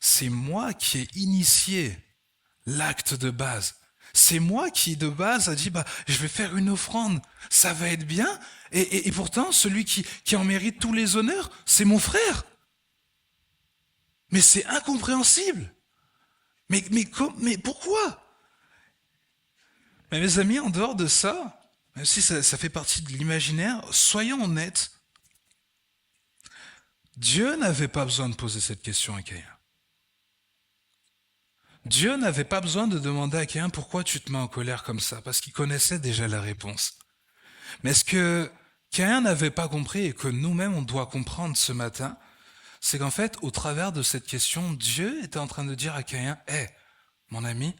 C'est moi qui ai initié l'acte de base. C'est moi qui, de base, a dit, je vais faire une offrande, ça va être bien. Et pourtant, celui qui en mérite tous les honneurs, c'est mon frère. Mais c'est incompréhensible. Mais pourquoi? Mais mes amis, en dehors de ça, même si ça fait partie de l'imaginaire, soyons honnêtes. Dieu n'avait pas besoin de poser cette question à Caïn. Dieu n'avait pas besoin de demander à Caïn pourquoi tu te mets en colère comme ça, parce qu'il connaissait déjà la réponse. Mais ce que Caïn n'avait pas compris et que nous-mêmes on doit comprendre ce matin, c'est qu'en fait, au travers de cette question, Dieu était en train de dire à Caïn, mon ami,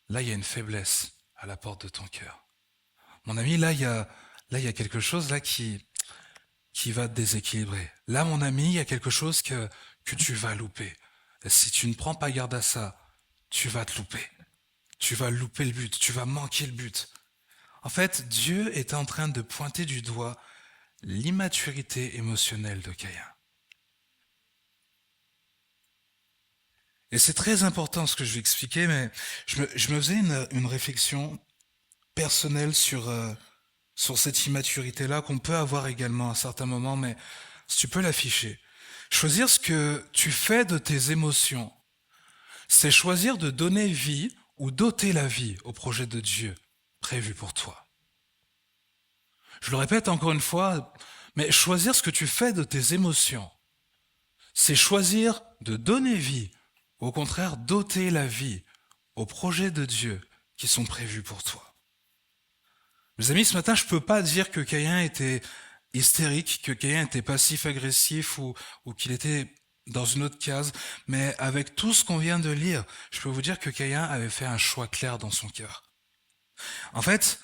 là il y a une faiblesse à la porte de ton cœur. Mon ami, là il y a quelque chose là qui va te déséquilibrer. Là, mon ami, il y a quelque chose que tu vas louper. Si tu ne prends pas garde à ça, tu vas te louper. Tu vas louper le but, tu vas manquer le but. En fait, Dieu est en train de pointer du doigt l'immaturité émotionnelle de Caïn. Et c'est très important ce que je vais expliquer, mais je me faisais une réflexion personnelle sur cette immaturité-là qu'on peut avoir également à certains moments, mais si tu peux l'afficher. Choisir ce que tu fais de tes émotions, c'est choisir de donner vie ou d'ôter la vie au projet de Dieu prévu pour toi. Je le répète encore une fois, mais choisir ce que tu fais de tes émotions, c'est choisir de donner vie, ou au contraire d'ôter la vie aux projets de Dieu qui sont prévus pour toi. Mes amis, ce matin, je ne peux pas dire que Caïn était hystérique, que Caïn était passif-agressif ou qu'il était dans une autre case, mais avec tout ce qu'on vient de lire, je peux vous dire que Caïn avait fait un choix clair dans son cœur. En fait,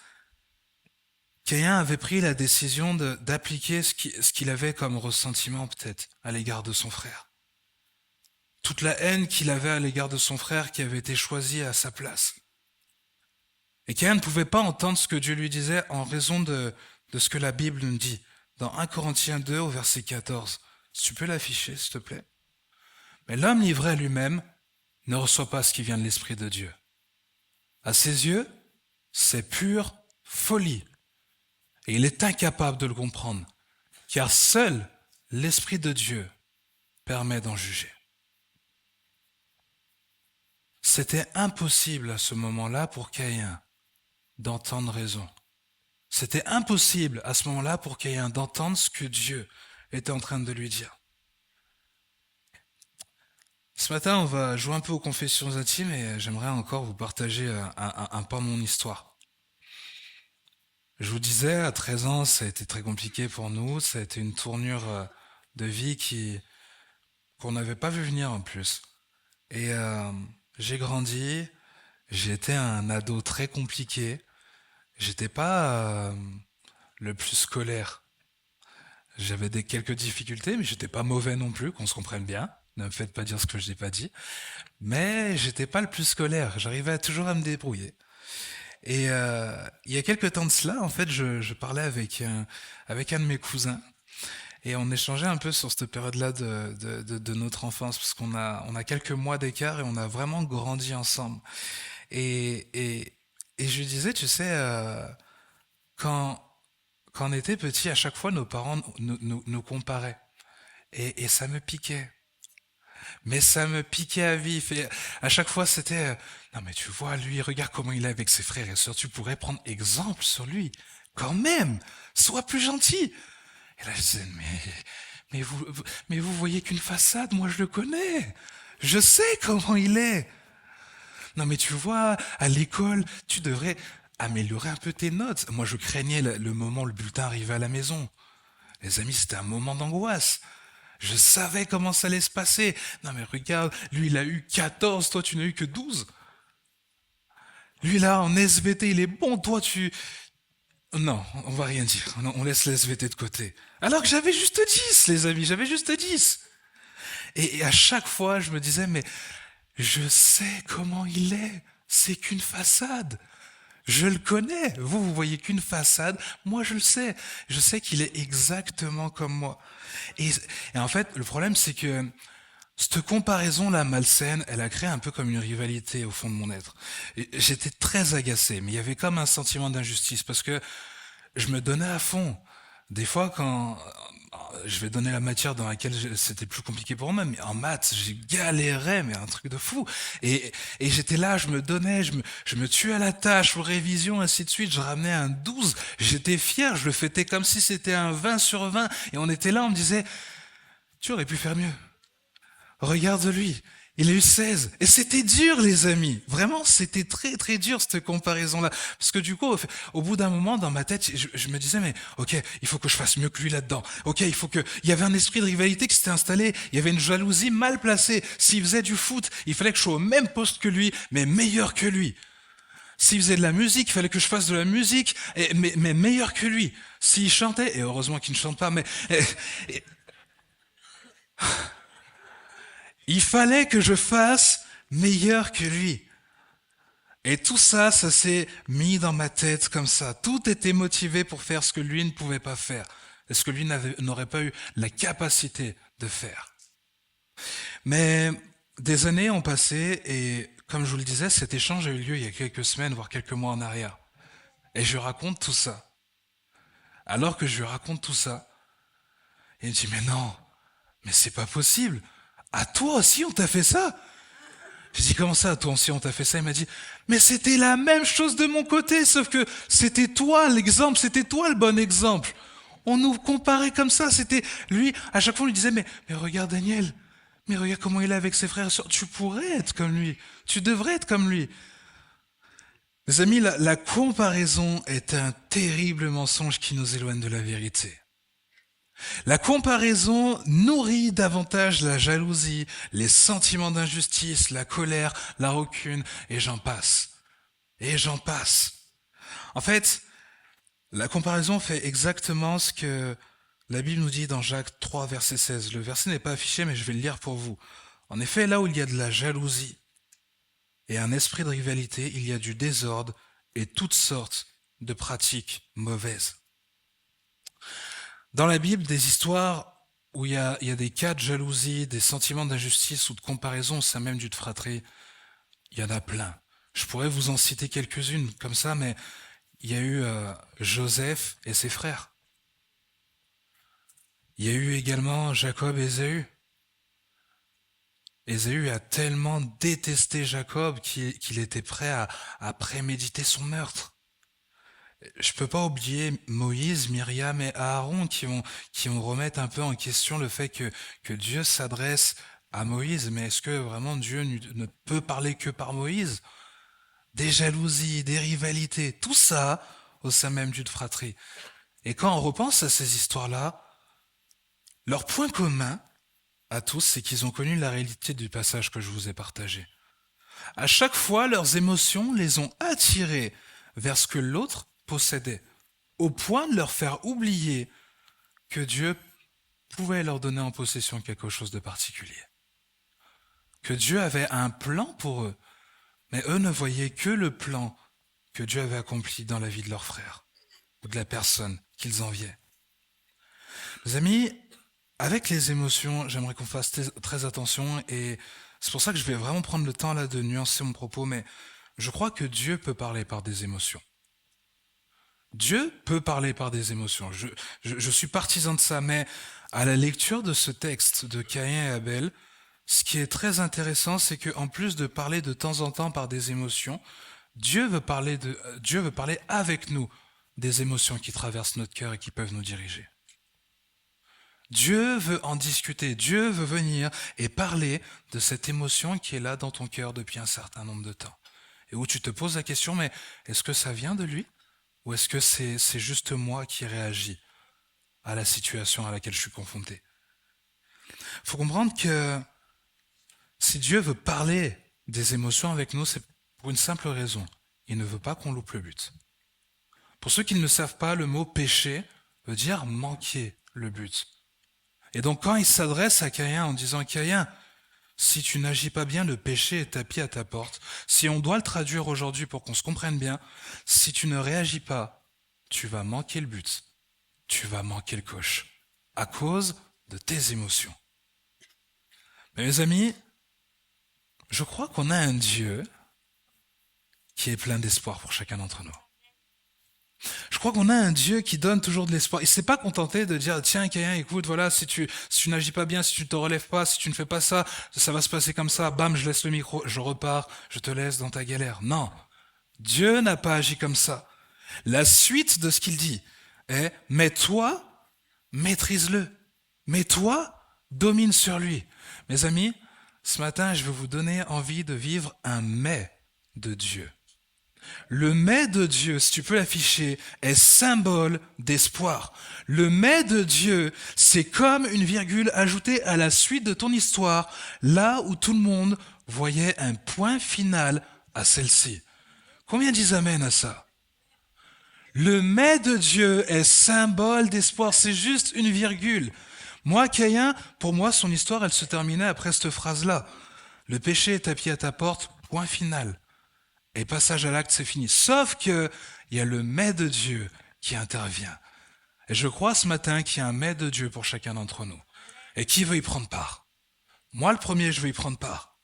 Caïn avait pris la décision d'appliquer ce qu'il avait comme ressentiment peut-être à l'égard de son frère. Toute la haine qu'il avait à l'égard de son frère qui avait été choisi à sa place. Et Caïn ne pouvait pas entendre ce que Dieu lui disait en raison de ce que la Bible nous dit. Dans 1 Corinthiens 2 au verset 14. Si tu peux l'afficher, s'il te plaît. Mais l'homme livré à lui-même ne reçoit pas ce qui vient de l'Esprit de Dieu. À ses yeux, c'est pure folie. Et il est incapable de le comprendre, car seul l'Esprit de Dieu permet d'en juger. C'était impossible à ce moment-là pour Caïn d'entendre raison. C'était impossible à ce moment-là pour Caïn d'entendre ce que Dieu était en train de lui dire. Ce matin, on va jouer un peu aux confessions intimes et j'aimerais encore vous partager un peu mon histoire. Je vous disais, à 13 ans, ça a été très compliqué pour nous. Ça a été une tournure de vie qu'on n'avait pas vu venir en plus. Et j'ai grandi, j'ai été un ado très compliqué. J'étais pas le plus scolaire. J'avais quelques difficultés, mais j'étais pas mauvais non plus, qu'on se comprenne bien. Ne me faites pas dire ce que je n'ai pas dit. Mais j'étais pas le plus scolaire. J'arrivais toujours à me débrouiller. Et il y a quelques temps de cela, en fait, je parlais avec un de mes cousins. Et on échangeait un peu sur cette période-là de notre enfance, parce qu'on a quelques mois d'écart et on a vraiment grandi ensemble. Et, et, et je lui disais, tu sais, quand, quand on était petit, à chaque fois, nos parents nous comparaient. Et ça me piquait. Mais ça me piquait à vif. Et à chaque fois, c'était non, mais tu vois, lui, regarde comment il est avec ses frères et sœurs. Tu pourrais prendre exemple sur lui. Quand même, sois plus gentil. Et là, je disais mais vous voyez qu'une façade, moi je le connais. Je sais comment il est. Non, mais tu vois, à l'école, tu devrais améliorer un peu tes notes. Moi, je craignais le moment où le bulletin arrivait à la maison. Les amis, c'était un moment d'angoisse. Je savais comment ça allait se passer. Non mais regarde, lui il a eu 14, toi tu n'as eu que 12. Lui là en SVT il est bon, toi tu... Non, on va rien dire. Non, on laisse les SVT de côté. Alors que j'avais juste 10, les amis, j'avais juste 10. Et à chaque fois je me disais, mais je sais comment il est. C'est qu'une façade. Je le connais. Vous voyez qu'une façade. Moi, je le sais. Je sais qu'il est exactement comme moi. Et en fait, le problème, c'est que cette comparaison-là malsaine, elle a créé un peu comme une rivalité au fond de mon être. Et j'étais très agacé, mais il y avait comme un sentiment d'injustice parce que je me donnais à fond. Des fois, quand je vais donner la matière dans laquelle c'était plus compliqué pour moi, mais en maths, j'ai galéré, mais un truc de fou. Et j'étais là, je me donnais, je me tuais à la tâche, aux révisions, ainsi de suite. Je ramenais un 12. J'étais fier, je le fêtais comme si c'était un 20 sur 20. Et on était là, on me disait, tu aurais pu faire mieux. Regarde lui, il a eu 16. Et c'était dur, les amis. Vraiment, c'était très très dur cette comparaison-là. Parce que du coup, au bout d'un moment, dans ma tête, je me disais, mais ok, il faut que je fasse mieux que lui là-dedans. Ok, il faut que... Il y avait un esprit de rivalité qui s'était installé. Il y avait une jalousie mal placée. S'il faisait du foot, il fallait que je sois au même poste que lui, mais meilleur que lui. S'il faisait de la musique, il fallait que je fasse de la musique, mais meilleur que lui. S'il chantait, et heureusement qu'il ne chante pas, mais... Il fallait que je fasse meilleur que lui. Et tout ça, ça s'est mis dans ma tête comme ça. Tout était motivé pour faire ce que lui ne pouvait pas faire. Et ce que lui n'aurait pas eu la capacité de faire. Mais des années ont passé et, comme je vous le disais, cet échange a eu lieu il y a quelques semaines, voire quelques mois en arrière. Et je lui raconte tout ça. Alors que je lui raconte tout ça, il me dit, mais non, mais c'est pas possible. À toi aussi, on t'a fait ça? J'ai dit, comment ça, à toi aussi, on t'a fait ça? Il m'a dit, mais c'était la même chose de mon côté, sauf que c'était toi l'exemple, c'était toi le bon exemple. On nous comparait comme ça, c'était lui, à chaque fois on lui disait, mais regarde Daniel, mais regarde comment il est avec ses frères et sœurs, tu pourrais être comme lui, tu devrais être comme lui. Mes amis, la comparaison est un terrible mensonge qui nous éloigne de la vérité. La comparaison nourrit davantage la jalousie, les sentiments d'injustice, la colère, la rancune, et j'en passe. Et j'en passe. En fait, la comparaison fait exactement ce que la Bible nous dit dans Jacques 3, verset 16. Le verset n'est pas affiché, mais je vais le lire pour vous. En effet, là où il y a de la jalousie et un esprit de rivalité, il y a du désordre et toutes sortes de pratiques mauvaises. Dans la Bible, des histoires où il y a des cas de jalousie, des sentiments d'injustice ou de comparaison au sein même d'une fratrie, il y en a plein. Je pourrais vous en citer quelques-unes comme ça, mais il y a eu Joseph et ses frères. Il y a eu également Jacob et Ésaü. Ésaü a tellement détesté Jacob qu'il était prêt à préméditer son meurtre. Je peux pas oublier Moïse, Myriam et Aaron qui vont remettre un peu en question le fait que Dieu s'adresse à Moïse, mais est-ce que vraiment Dieu ne peut parler que par Moïse? Des jalousies, des rivalités, tout ça au sein même d'une fratrie. Et quand on repense à ces histoires-là, leur point commun à tous, c'est qu'ils ont connu la réalité du passage que je vous ai partagé. À chaque fois, leurs émotions les ont attirés vers ce que l'autre possédait au point de leur faire oublier que Dieu pouvait leur donner en possession quelque chose de particulier. Que Dieu avait un plan pour eux, mais eux ne voyaient que le plan que Dieu avait accompli dans la vie de leur frère ou de la personne qu'ils enviaient. Mes amis, avec les émotions, j'aimerais qu'on fasse très attention et c'est pour ça que je vais vraiment prendre le temps là de nuancer mon propos, mais je crois que Dieu peut parler par des émotions. Dieu peut parler par des émotions. Je suis partisan de ça, mais à la lecture de ce texte de Caïn et Abel, ce qui est très intéressant, c'est qu'en plus de parler de temps en temps par des émotions, Dieu veut parler avec nous des émotions qui traversent notre cœur et qui peuvent nous diriger. Dieu veut en discuter, Dieu veut venir et parler de cette émotion qui est là dans ton cœur depuis un certain nombre de temps. Et où tu te poses la question, mais est-ce que ça vient de lui ? Ou est-ce que c'est juste moi qui réagis à la situation à laquelle je suis confronté ? Il faut comprendre que si Dieu veut parler des émotions avec nous, c'est pour une simple raison. Il ne veut pas qu'on loupe le but. Pour ceux qui ne le savent pas, le mot péché veut dire manquer le but. Et donc quand il s'adresse à Caïn en disant « Caïn, si tu n'agis pas bien, le péché est tapis à ta porte. Si on doit le traduire aujourd'hui pour qu'on se comprenne bien, si tu ne réagis pas, tu vas manquer le but. Tu vas manquer le coche à cause de tes émotions. » Mais mes amis, je crois qu'on a un Dieu qui est plein d'espoir pour chacun d'entre nous. Je crois qu'on a un Dieu qui donne toujours de l'espoir. Il ne s'est pas contenté de dire « Tiens, Caïn, écoute, voilà, si tu n'agis pas bien, si tu ne te relèves pas, si tu ne fais pas ça, ça va se passer comme ça. Bam, je laisse le micro, je repars, je te laisse dans ta galère. » Non, Dieu n'a pas agi comme ça. La suite de ce qu'il dit est « Mais toi, maîtrise-le. Mais toi, domine sur lui. » Mes amis, ce matin, je veux vous donner envie de vivre un « mais » de Dieu. Le mais de Dieu, si tu peux l'afficher, est symbole d'espoir. Le mais de Dieu, c'est comme une virgule ajoutée à la suite de ton histoire, là où tout le monde voyait un point final à celle-ci. Combien disent amen à ça? Le mais de Dieu est symbole d'espoir, c'est juste une virgule. Moi, Caïn, pour moi, son histoire, elle se terminait après cette phrase-là. Le péché est tapis à ta porte, point final. Et passage à l'acte, c'est fini. Sauf que il y a le mais de Dieu qui intervient. Et je crois ce matin qu'il y a un mais de Dieu pour chacun d'entre nous. Et qui veut y prendre part? Moi, le premier, je veux y prendre part.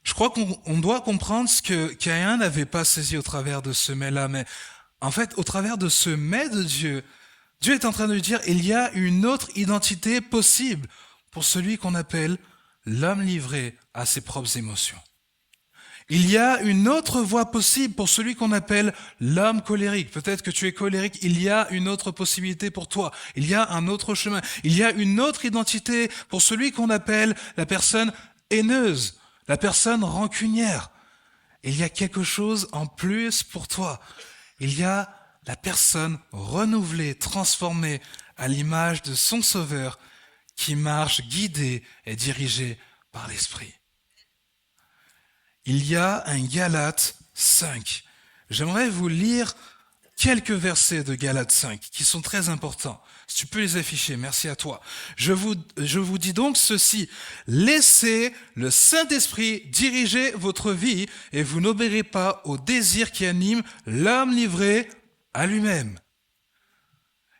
Je crois qu'on doit comprendre ce que Caïn n'avait pas saisi au travers de ce mais-là. Mais en fait, au travers de ce mais de Dieu, Dieu est en train de lui dire, il y a une autre identité possible pour celui qu'on appelle l'homme livré à ses propres émotions. Il y a une autre voie possible pour celui qu'on appelle l'homme colérique. Peut-être que tu es colérique, il y a une autre possibilité pour toi. Il y a un autre chemin. Il y a une autre identité pour celui qu'on appelle la personne haineuse, la personne rancunière. Il y a quelque chose en plus pour toi. Il y a la personne renouvelée, transformée à l'image de son Sauveur qui marche guidée et dirigée par l'Esprit. Il y a un Galates 5. J'aimerais vous lire quelques versets de Galates 5 qui sont très importants. Si tu peux les afficher, merci à toi. Je vous dis donc ceci, laissez le Saint-Esprit diriger votre vie et vous n'obéirez pas aux désirs qui animent l'homme livré à lui-même.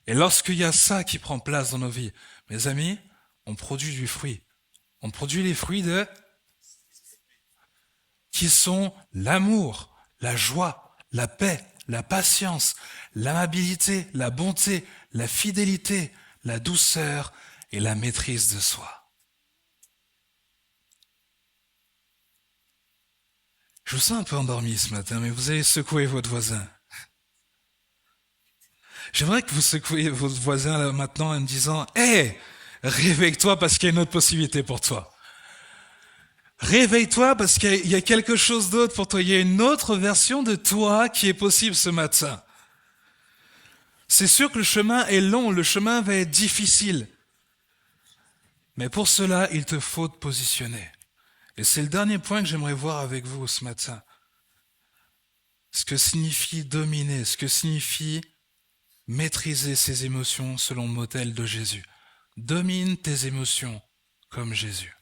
Et lorsqu'il y a ça qui prend place dans nos vies, mes amis, on produit du fruit. On produit les fruits qui sont l'amour, la joie, la paix, la patience, l'amabilité, la bonté, la fidélité, la douceur et la maîtrise de soi. Je vous sens un peu endormi ce matin, mais vous allez secouer votre voisin. J'aimerais que vous secouiez votre voisin là, maintenant en me disant « Hé, réveille-toi parce qu'il y a une autre possibilité pour toi. » Réveille-toi parce qu'il y a quelque chose d'autre pour toi. Il y a une autre version de toi qui est possible ce matin. C'est sûr que le chemin est long, le chemin va être difficile. Mais pour cela, il te faut te positionner. Et c'est le dernier point que j'aimerais voir avec vous ce matin. Ce que signifie dominer, ce que signifie maîtriser ses émotions selon le modèle de Jésus. Domine tes émotions comme Jésus.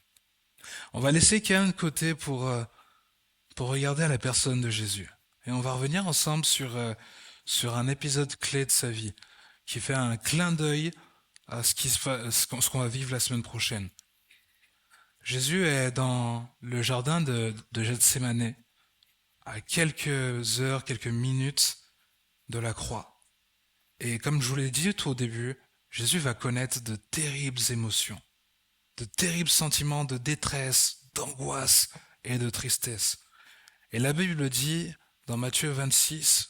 On va laisser Cain de côté pour regarder à la personne de Jésus. Et on va revenir ensemble sur un épisode clé de sa vie qui fait un clin d'œil à ce qu'on va vivre la semaine prochaine. Jésus est dans le jardin de Gethsémanée, à quelques heures, quelques minutes de la croix. Et comme je vous l'ai dit tout au début, Jésus va connaître de terribles émotions, de terribles sentiments de détresse, d'angoisse et de tristesse. Et la Bible dit, dans Matthieu 26,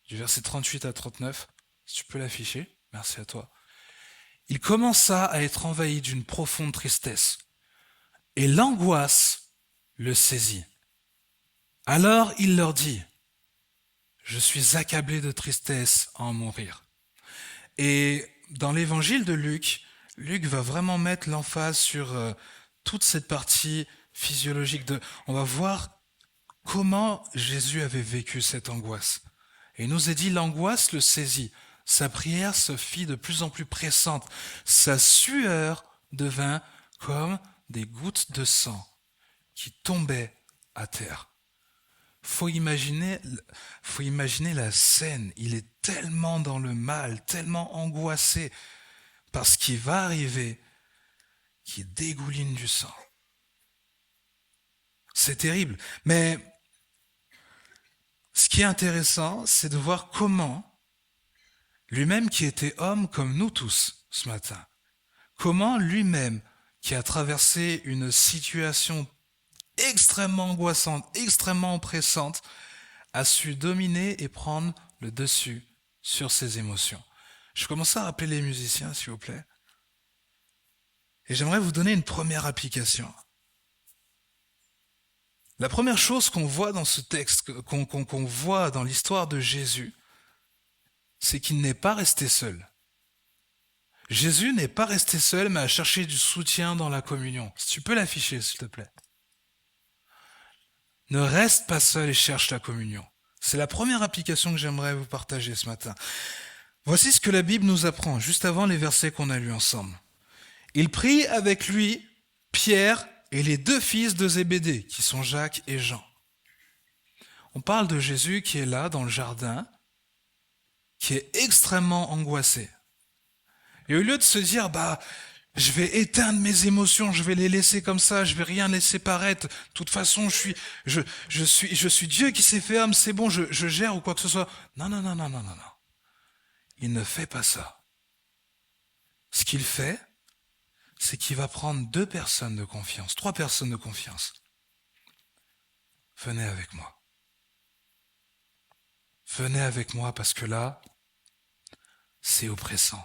du verset 38 à 39, si tu peux l'afficher, merci à toi. Il commença à être envahi d'une profonde tristesse, et l'angoisse le saisit. Alors il leur dit, « Je suis accablé de tristesse à en mourir. » Et dans l'évangile de Luc, Luc va vraiment mettre l'emphase sur toute cette partie physiologique. On va voir comment Jésus avait vécu cette angoisse. Et il nous est dit, l'angoisse le saisit. Sa prière se fit de plus en plus pressante. Sa sueur devint comme des gouttes de sang qui tombaient à terre. Faut imaginer la scène. Il est tellement dans le mal, tellement angoissé par ce qui va arriver, qu'il dégouline du sang. C'est terrible. Mais ce qui est intéressant, c'est de voir comment lui-même qui était homme comme nous tous ce matin, comment lui-même qui a traversé une situation extrêmement angoissante, extrêmement oppressante, a su dominer et prendre le dessus sur ses émotions. Je commence à rappeler les musiciens, s'il vous plaît. Et j'aimerais vous donner une première application. La première chose qu'on voit dans ce texte, qu'on voit dans l'histoire de Jésus, c'est qu'il n'est pas resté seul. Jésus n'est pas resté seul, mais a cherché du soutien dans la communion. Si tu peux l'afficher, s'il te plaît. Ne reste pas seul et cherche la communion. C'est la première application que j'aimerais vous partager ce matin. Voici ce que la Bible nous apprend, juste avant les versets qu'on a lus ensemble. Il prit avec lui Pierre et les deux fils de Zébédée, qui sont Jacques et Jean. On parle de Jésus qui est là, dans le jardin, qui est extrêmement angoissé. Et au lieu de se dire, je vais éteindre mes émotions, je vais les laisser comme ça, je vais rien laisser paraître, de toute façon, je suis Dieu qui s'est fait homme, c'est bon, je gère ou quoi que ce soit. Non. Il ne fait pas ça. Ce qu'il fait, c'est qu'il va prendre 2 personnes de confiance, 3 personnes de confiance. Venez avec moi. Venez avec moi parce que là, c'est oppressant.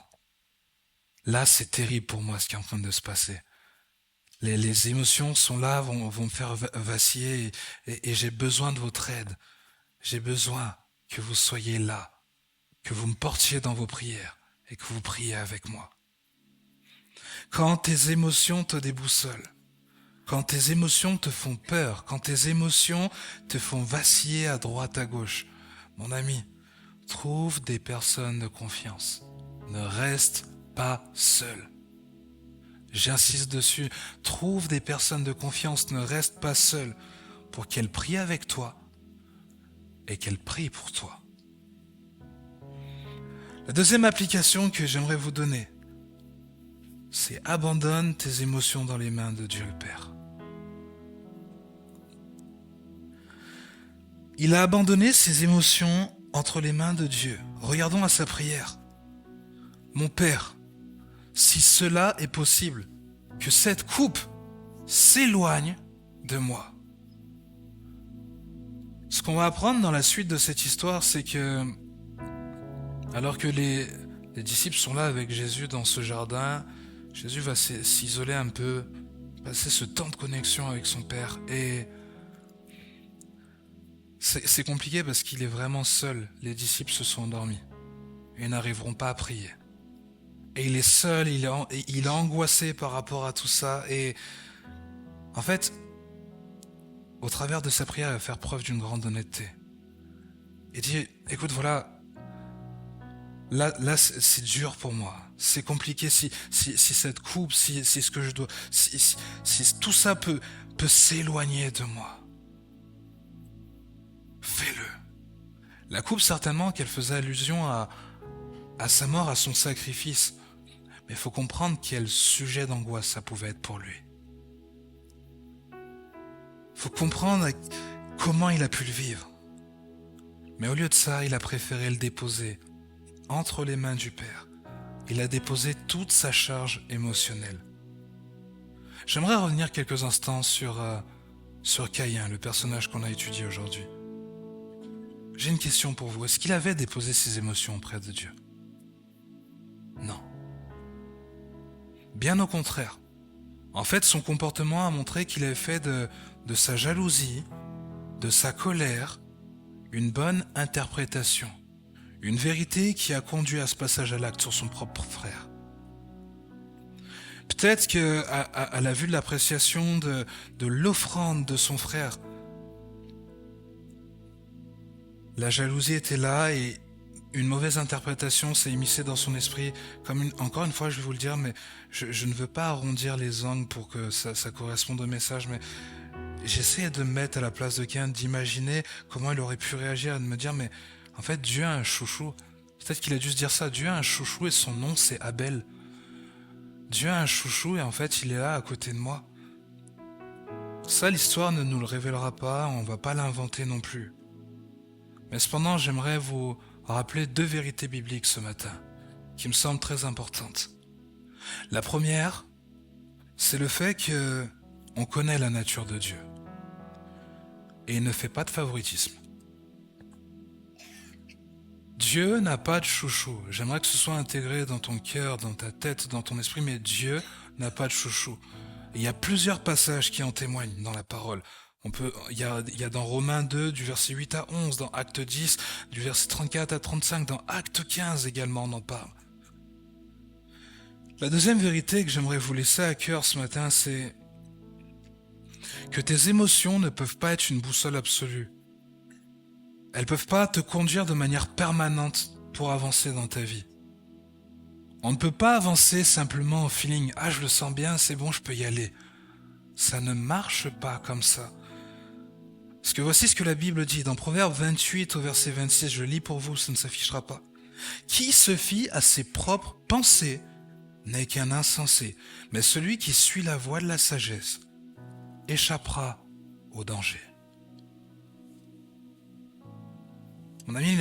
Là, c'est terrible pour moi ce qui est en train de se passer. Les émotions sont là, vont me faire vaciller et j'ai besoin de votre aide. J'ai besoin que vous soyez là, que vous me portiez dans vos prières et que vous priez avec moi. Quand tes émotions te déboussolent, quand tes émotions te font peur, quand tes émotions te font vaciller à droite, à gauche, mon ami, trouve des personnes de confiance. Ne reste pas seul. J'insiste dessus, trouve des personnes de confiance, ne reste pas seul pour qu'elles prient avec toi et qu'elles prient pour toi. La deuxième application que j'aimerais vous donner, c'est abandonne tes émotions dans les mains de Dieu le Père. Il a abandonné ses émotions entre les mains de Dieu. Regardons à sa prière. Mon Père, si cela est possible, que cette coupe s'éloigne de moi. Ce qu'on va apprendre dans la suite de cette histoire, c'est que, alors que les disciples sont là avec Jésus dans ce jardin, Jésus va s'isoler un peu, passer ce temps de connexion avec son Père. Et c'est compliqué parce qu'il est vraiment seul. Les disciples se sont endormis et n'arriveront pas à prier. Et il est seul, il est angoissé par rapport à tout ça. Et en fait, au travers de sa prière, il va faire preuve d'une grande honnêteté. Il dit, écoute, voilà, là c'est dur pour moi. C'est compliqué si cette coupe, si ce que je dois, si tout ça peut s'éloigner de moi. Fais-le. La coupe, certainement qu'elle faisait allusion à sa mort, à son sacrifice. Mais il faut comprendre quel sujet d'angoisse ça pouvait être pour lui. Il faut comprendre comment il a pu le vivre. Mais au lieu de ça, il a préféré le déposer entre les mains du Père. Il a déposé toute sa charge émotionnelle. J'aimerais revenir quelques instants sur Caïn, le personnage qu'on a étudié aujourd'hui. J'ai une question pour vous. Est-ce qu'il avait déposé ses émotions auprès de Dieu? Non. Bien au contraire. En fait, son comportement a montré qu'il avait fait de sa jalousie, de sa colère, une bonne interprétation. Une vérité qui a conduit à ce passage à l'acte sur son propre frère. Peut-être qu'à la vue de l'appréciation de l'offrande de son frère, la jalousie était là et une mauvaise interprétation s'est immiscée dans son esprit. Encore une fois, je vais vous le dire, mais je ne veux pas arrondir les angles pour que ça corresponde au message, mais j'essaie de me mettre à la place de Caïn, d'imaginer comment il aurait pu réagir et de me dire, mais en fait, Dieu a un chouchou. Peut-être qu'il a dû se dire ça. Dieu a un chouchou et son nom, c'est Abel. Dieu a un chouchou et en fait, il est là à côté de moi. Ça, l'histoire ne nous le révélera pas, on ne va pas l'inventer non plus. Mais cependant, j'aimerais vous rappeler 2 vérités bibliques ce matin, qui me semblent très importantes. La première, c'est le fait qu'on connaît la nature de Dieu. Et il ne fait pas de favoritisme. Dieu n'a pas de chouchou. J'aimerais que ce soit intégré dans ton cœur, dans ta tête, dans ton esprit, mais Dieu n'a pas de chouchou. Et il y a plusieurs passages qui en témoignent dans la parole. Il y a dans Romains 2, du verset 8 à 11, dans Acte 10, du verset 34 à 35, dans Acte 15 également, on en parle. La deuxième vérité que j'aimerais vous laisser à cœur ce matin, c'est que tes émotions ne peuvent pas être une boussole absolue. Elles ne peuvent pas te conduire de manière permanente pour avancer dans ta vie. On ne peut pas avancer simplement au feeling « Ah, je le sens bien, c'est bon, je peux y aller ». Ça ne marche pas comme ça. Parce que voici ce que la Bible dit dans Proverbe 28 au verset 26, je lis pour vous, ça ne s'affichera pas. « Qui se fie à ses propres pensées n'est qu'un insensé, mais celui qui suit la voie de la sagesse échappera au danger. » Mon ami,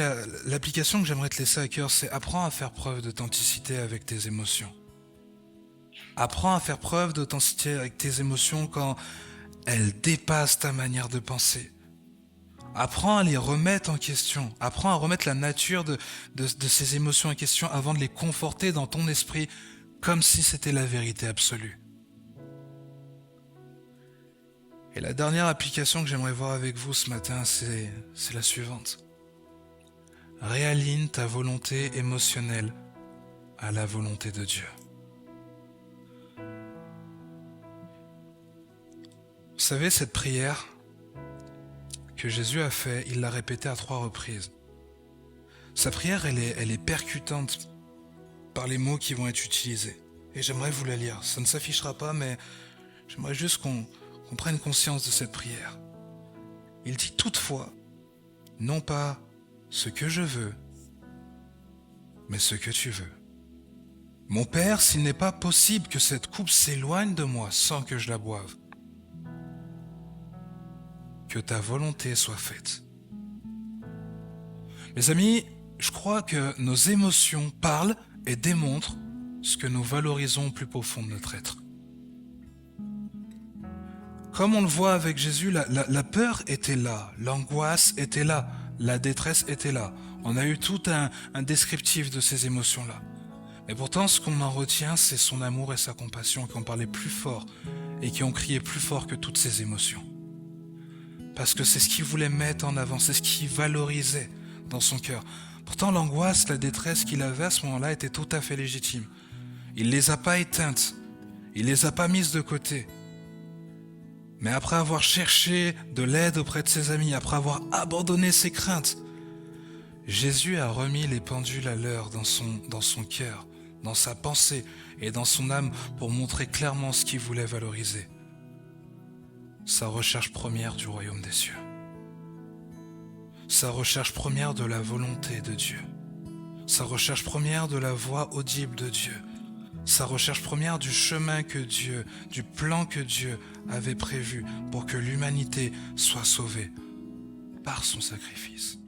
l'application que j'aimerais te laisser à cœur, c'est apprends à faire preuve d'authenticité avec tes émotions. Apprends à faire preuve d'authenticité avec tes émotions quand elles dépassent ta manière de penser. Apprends à les remettre en question. Apprends à remettre la nature de ces émotions en question avant de les conforter dans ton esprit comme si c'était la vérité absolue. Et la dernière application que j'aimerais voir avec vous ce matin, c'est la suivante. Réaligne ta volonté émotionnelle à la volonté de Dieu. Vous savez, cette prière que Jésus a fait, il l'a répétée à 3 reprises. Sa prière, elle est percutante par les mots qui vont être utilisés. Et j'aimerais vous la lire. Ça ne s'affichera pas, mais j'aimerais juste qu'on prenne conscience de cette prière. Il dit toutefois, non pas ce que je veux, mais ce que tu veux. Mon Père, s'il n'est pas possible que cette coupe s'éloigne de moi sans que je la boive, que ta volonté soit faite. Mes amis, je crois que nos émotions parlent et démontrent ce que nous valorisons au plus profond de notre être. Comme on le voit avec Jésus, la peur était là, l'angoisse était là, la détresse était là. On a eu tout un descriptif de ces émotions-là. Mais pourtant, ce qu'on en retient, c'est son amour et sa compassion qui ont parlé plus fort et qui ont crié plus fort que toutes ces émotions. Parce que c'est ce qu'il voulait mettre en avant, c'est ce qu'il valorisait dans son cœur. Pourtant, l'angoisse, la détresse qu'il avait à ce moment-là était tout à fait légitime. Il ne les a pas éteintes, il ne les a pas mises de côté. Mais après avoir cherché de l'aide auprès de ses amis, après avoir abandonné ses craintes, Jésus a remis les pendules à l'heure dans son cœur, dans sa pensée et dans son âme pour montrer clairement ce qu'il voulait valoriser. Sa recherche première du royaume des cieux. Sa recherche première de la volonté de Dieu. Sa recherche première de la voix audible de Dieu. Sa recherche première du chemin que Dieu, du plan que Dieu avait prévu pour que l'humanité soit sauvée par son sacrifice.